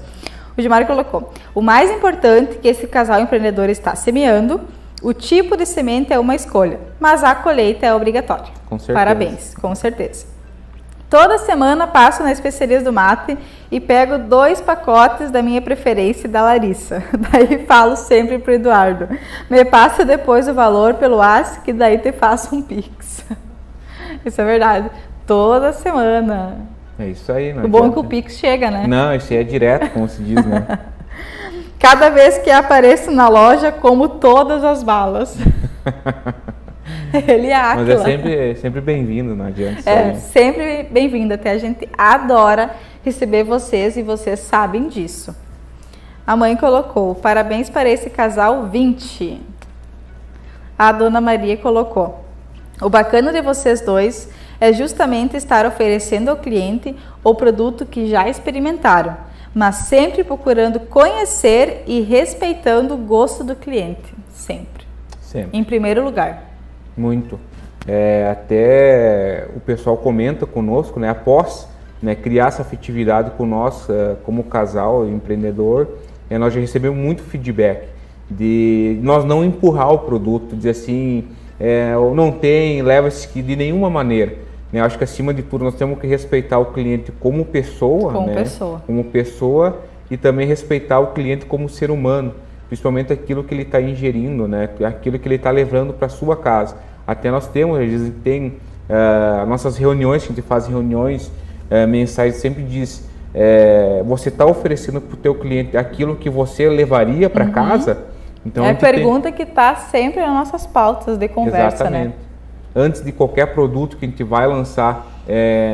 O Gilmar colocou: o mais importante que esse casal empreendedor está semeando, o tipo de semente é uma escolha, mas a colheita é obrigatória. Com certeza. Parabéns, com certeza. Toda semana passo na Especiarias do Mate e pego 2 pacotes da minha preferência e da Larissa. Daí falo sempre pro Eduardo: me passa depois o valor pelo WhatsApp, que daí te faço um Pix. Isso é verdade. Toda semana. É isso aí, né? O bom é que o Pix chega, né? Não, esse é direto, como se diz, né? Cada vez que apareço na loja, como todas as balas. Ele é Áquila. Mas é sempre bem-vindo, não adianta. Sempre bem-vindo. Até a gente adora receber vocês e vocês sabem disso. A mãe colocou: parabéns para esse casal 20. A dona Maria colocou: o bacana de vocês dois é justamente estar oferecendo ao cliente o produto que já experimentaram, mas sempre procurando conhecer e respeitando o gosto do cliente. Sempre. Em primeiro lugar. Muito. Até o pessoal comenta conosco, né, após, né, criar essa afetividade com nós, como casal empreendedor, nós já recebemos muito feedback de nós não empurrar o produto, dizer assim, não tem, leva-se de nenhuma maneira. né? Acho que acima de tudo nós temos que respeitar o cliente como pessoa, Como né? pessoa. Como pessoa, e também respeitar o cliente como ser humano, principalmente aquilo que ele está ingerindo, né? Aquilo que ele está levando para sua casa. Até nós temos, às vezes tem nossas reuniões, que a gente faz reuniões mensais, sempre diz, você está oferecendo para o teu cliente aquilo que você levaria para casa? Então, É a pergunta que está sempre nas nossas pautas de conversa, exatamente. né? Antes de qualquer produto que a gente vai lançar,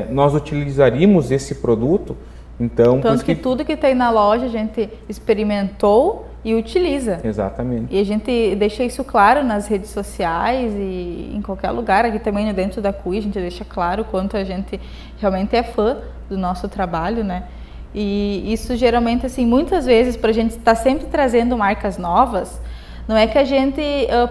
nós utilizaríamos esse produto. Então, Tanto que tudo que tem na loja a gente experimentou e utiliza. Exatamente. E a gente deixa isso claro nas redes sociais e em qualquer lugar, aqui também dentro da CUI, a gente deixa claro o quanto a gente realmente é fã do nosso trabalho, né? E isso geralmente, assim, muitas vezes, para a gente estar sempre trazendo marcas novas, não é que a gente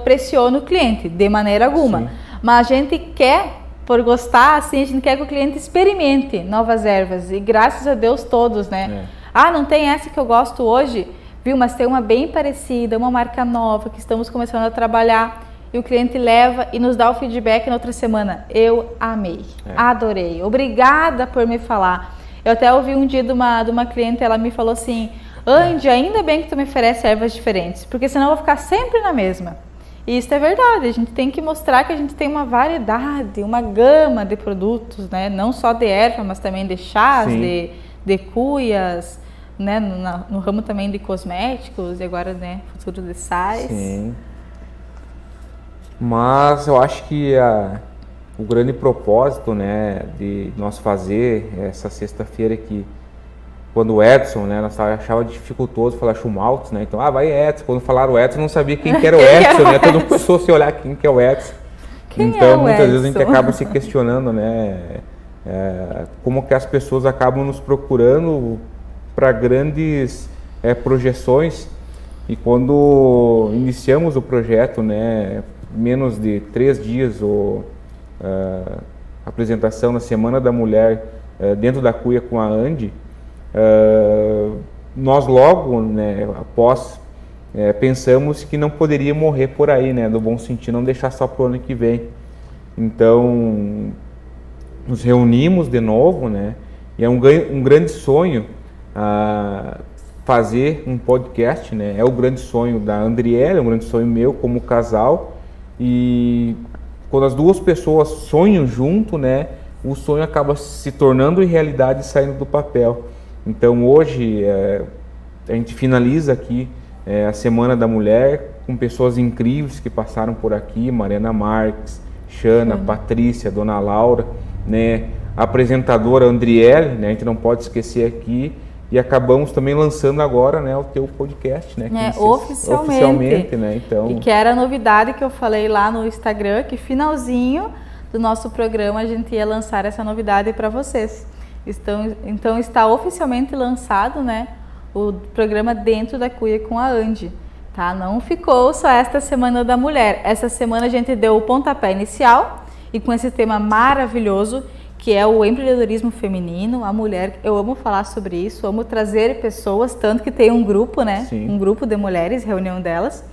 pressiona o cliente, de maneira alguma, Sim. mas a gente quer, por gostar, assim, a gente quer que o cliente experimente novas ervas, e graças a Deus todos, né? Ah, não tem essa que eu gosto hoje, viu? Mas tem uma bem parecida, uma marca nova, que estamos começando a trabalhar, e o cliente leva e nos dá o feedback na outra semana. Eu amei, adorei, obrigada por me falar. Eu até ouvi um dia de uma cliente, ela me falou assim, Andy, ainda bem que tu me oferece ervas diferentes, porque senão eu vou ficar sempre na mesma. E isso é verdade, a gente tem que mostrar que a gente tem uma variedade, uma gama de produtos, né? Não só de erva, mas também de chás, de cuias, né? No ramo também de cosméticos e agora, né, futuro de sais. Sim. Mas eu acho que o grande propósito, né, de nós fazer essa sexta-feira que quando o Edson, né, nós achava dificultoso falar Schmaltz, né, então, vai Edson, quando falaram o Edson, não sabia quem que era o Edson, né, todo mundo começou a se olhar quem que é o Edson. Então, muitas vezes a gente acaba se questionando, né, como que as pessoas acabam nos procurando para grandes projeções, e quando iniciamos o projeto, né, menos de 3 dias, a apresentação na Semana da Mulher dentro da Cuia com a Andy, nós logo, né, após, pensamos que não poderia morrer por aí, né, do bom sentido, não deixar só para o ano que vem. Então, nos reunimos de novo, né, e é um grande sonho fazer um podcast, né, é o grande sonho da Andriele, é um grande sonho meu como casal, e quando as duas pessoas sonham junto, né, o sonho acaba se tornando realidade e saindo do papel. Então hoje a gente finaliza aqui a Semana da Mulher com pessoas incríveis que passaram por aqui, Mariana Marques, Xana, Patrícia, Dona Laura, né, a apresentadora Andriele, né, a gente não pode esquecer aqui, e acabamos também lançando agora, né, o teu podcast, né? Oficialmente, né? Então... E que era a novidade que eu falei lá no Instagram, que finalzinho do nosso programa a gente ia lançar essa novidade para vocês. Então está oficialmente lançado, né, o programa Dentro da Cuia com a Andy, tá? Não ficou só esta Semana da Mulher. Essa semana a gente deu o pontapé inicial e com esse tema maravilhoso, que é o empreendedorismo feminino, a mulher. Eu amo falar sobre isso, amo trazer pessoas, tanto que tem um grupo, né? Sim. Um grupo de mulheres, reunião delas.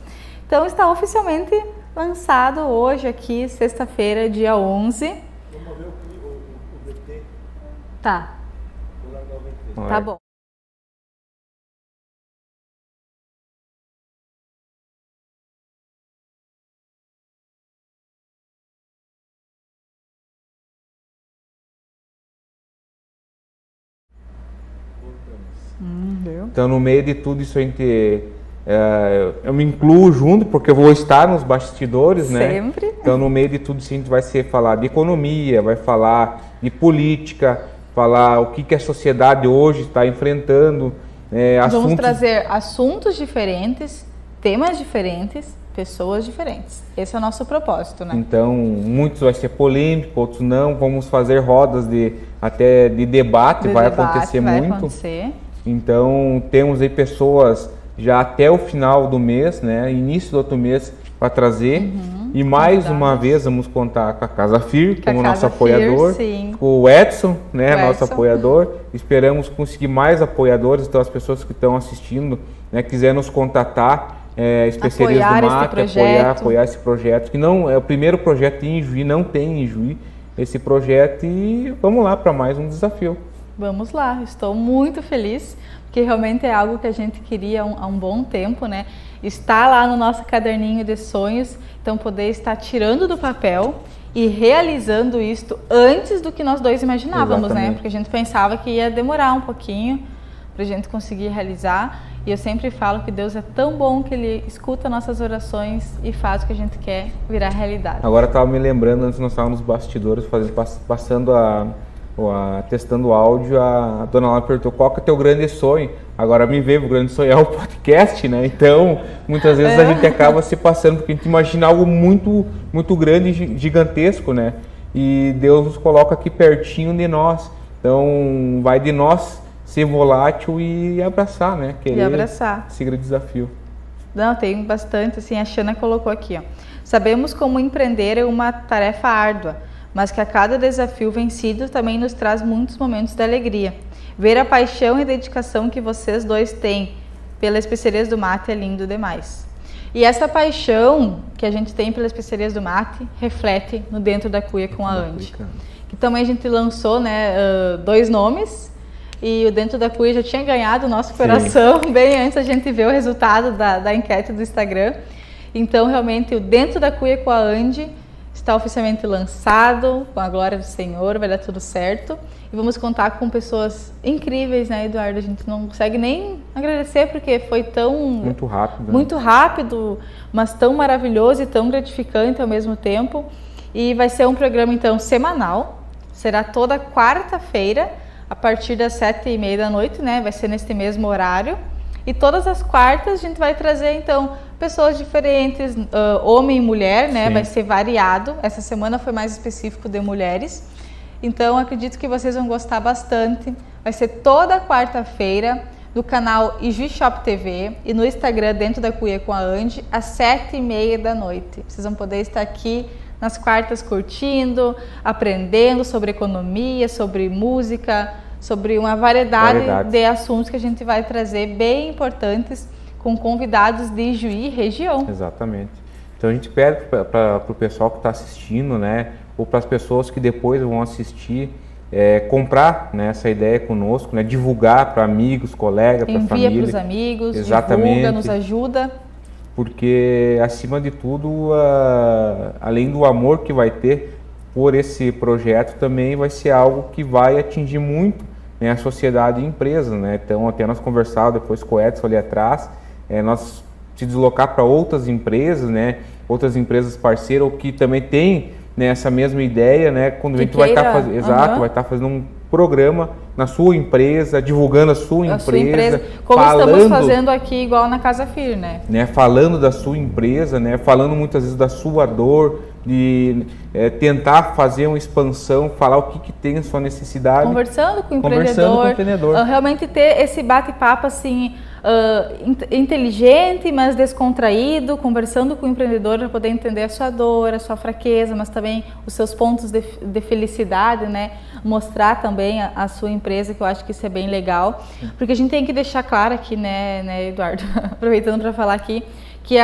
Então está oficialmente lançado hoje aqui, sexta-feira, dia 11. Vamos ver o VT. Tá. Vou largar o VT. Tá bom. Então, no meio de tudo isso, a gente, eu me incluo junto, porque eu vou estar nos bastidores, né? Sempre. Então, no meio de tudo isso, a gente vai falar de economia, vai falar de política, falar o que a sociedade hoje está enfrentando. Vamos trazer assuntos diferentes, temas diferentes, pessoas diferentes. Esse é o nosso propósito, né? Então, muitos vai ser polêmico, outros não. Vamos fazer rodas de debate, vai acontecer muito. Então, temos aí pessoas já até o final do mês, né, início do outro mês, para trazer. E mais uma vez vamos contar com a Casa FIR como nosso apoiador, com o Edson, né, nosso apoiador. Esperamos conseguir mais apoiadores, então as pessoas que estão assistindo, né, quiserem nos contatar, especialistas do MAC, apoiar esse projeto, que não é o primeiro projeto em Ijuí, não tem em Ijuí. esse projeto e vamos lá para mais um desafio. Vamos lá, estou muito feliz, porque realmente é algo que a gente queria há um bom tempo, né? Está lá no nosso caderninho de sonhos, então poder estar tirando do papel e realizando isto antes do que nós dois imaginávamos, né? Porque a gente pensava que ia demorar um pouquinho para a gente conseguir realizar. E eu sempre falo que Deus é tão bom que Ele escuta nossas orações e faz o que a gente quer virar realidade. Agora estava me lembrando, antes nós estávamos nos bastidores passando testando o áudio, a dona Laura perguntou qual que é o teu grande sonho. Agora me veio, o grande sonho é o podcast, né? Então, muitas vezes a gente acaba se passando, porque a gente imagina algo muito, muito grande e gigantesco, né? E Deus nos coloca aqui pertinho de nós. Então, vai de nós ser volátil e abraçar, né? E abraçar. Seguir o desafio. Não, tem bastante, assim, a Xana colocou aqui, ó. Sabemos como empreender é uma tarefa árdua, mas que a cada desafio vencido também nos traz muitos momentos de alegria. Ver a paixão e dedicação que vocês dois têm pelas especiarias do mate é lindo demais. E essa paixão que a gente tem pelas especiarias do mate reflete no Dentro da Cuia com a Andy. Que também a gente lançou, né, 2 nomes, e o Dentro da Cuia já tinha ganhado o nosso coração bem antes a gente ver o resultado da enquete do Instagram. Então, realmente, o Dentro da Cuia com a Andy está oficialmente lançado, com a glória do Senhor, vai dar tudo certo. E vamos contar com pessoas incríveis, né, Eduardo? A gente não consegue nem agradecer, porque foi tão... Muito rápido. Muito rápido, mas tão maravilhoso e tão gratificante ao mesmo tempo. E vai ser um programa, então, semanal. Será toda quarta-feira, a partir das 7h30 da noite, né? Vai ser neste mesmo horário. E todas as quartas a gente vai trazer, então, pessoas diferentes, homem e mulher, né? Sim. Vai ser variado. Essa semana foi mais específico de mulheres. Então, acredito que vocês vão gostar bastante. Vai ser toda quarta-feira no canal Ijuí Shop TV e no Instagram Dentro da Cuia com a Andy, às 7h30 da noite. Vocês vão poder estar aqui nas quartas curtindo, aprendendo sobre economia, sobre música, sobre uma variedade de assuntos que a gente vai trazer bem importantes com convidados de Ijuí e região. Exatamente. Então a gente pede para o pessoal que está assistindo, né, ou para as pessoas que depois vão assistir, comprar, né, essa ideia conosco, né, divulgar para amigos, colegas, para família. Envia para os amigos, exatamente, divulga, nos ajuda. Porque, acima de tudo, além do amor que vai ter por esse projeto, também vai ser algo que vai atingir muito, né, a sociedade e a empresa, né? Então, até nós conversávamos depois com o Edson ali atrás, nós se deslocar para outras empresas, né, outras empresas parceiras, ou que também têm, né, essa mesma ideia, né, quando a gente vai estar fazendo, vai estar fazendo um programa na sua empresa, divulgando a sua empresa. Como estamos fazendo aqui, igual na Casa Fir, né? Falando da sua empresa, né? Falando muitas vezes da sua dor, de tentar fazer uma expansão, falar o que tem a sua necessidade. Conversando com o empreendedor. Realmente ter esse bate-papo assim, inteligente, mas descontraído, conversando com o empreendedor para poder entender a sua dor, a sua fraqueza, mas também os seus pontos de felicidade, né? Mostrar também a sua empresa, que eu acho que isso é bem legal. Porque a gente tem que deixar claro aqui, né, Eduardo, aproveitando para falar aqui, que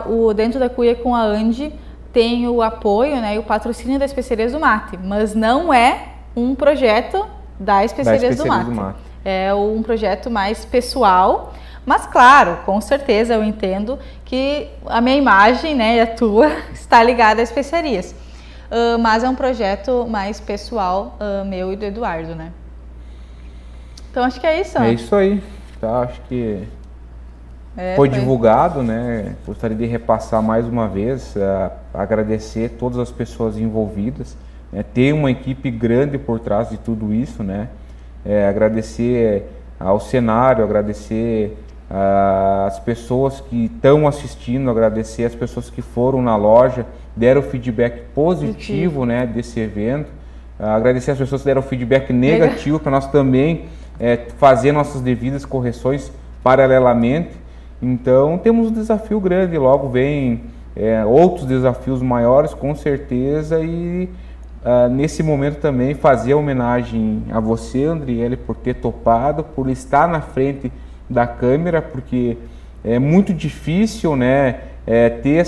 o Dentro da Cuia com a Andy tem o apoio, né, e o patrocínio das Especiarias do Mate, mas não é um projeto da Especiarias do Mate. É um projeto mais pessoal, mas claro, com certeza eu entendo que a minha imagem, né, e a tua está ligada às especiarias. Mas é um projeto mais pessoal, meu e do Eduardo, né? Então acho que é isso. É isso aí. Tá, acho que foi divulgado, né? Gostaria de repassar mais uma vez, agradecer todas as pessoas envolvidas, né? Ter uma equipe grande por trás de tudo isso, né? Agradecer ao cenário, agradecer as pessoas que estão assistindo, agradecer as pessoas que foram na loja, deram feedback positivo, né, desse evento, agradecer as pessoas que deram feedback negativo para nós também fazer nossas devidas correções paralelamente. Então temos um desafio grande, logo vem outros desafios maiores com certeza, e nesse momento também fazer homenagem a você, Andriele, por ter topado, por estar na frente da câmera, porque é muito difícil, né, ter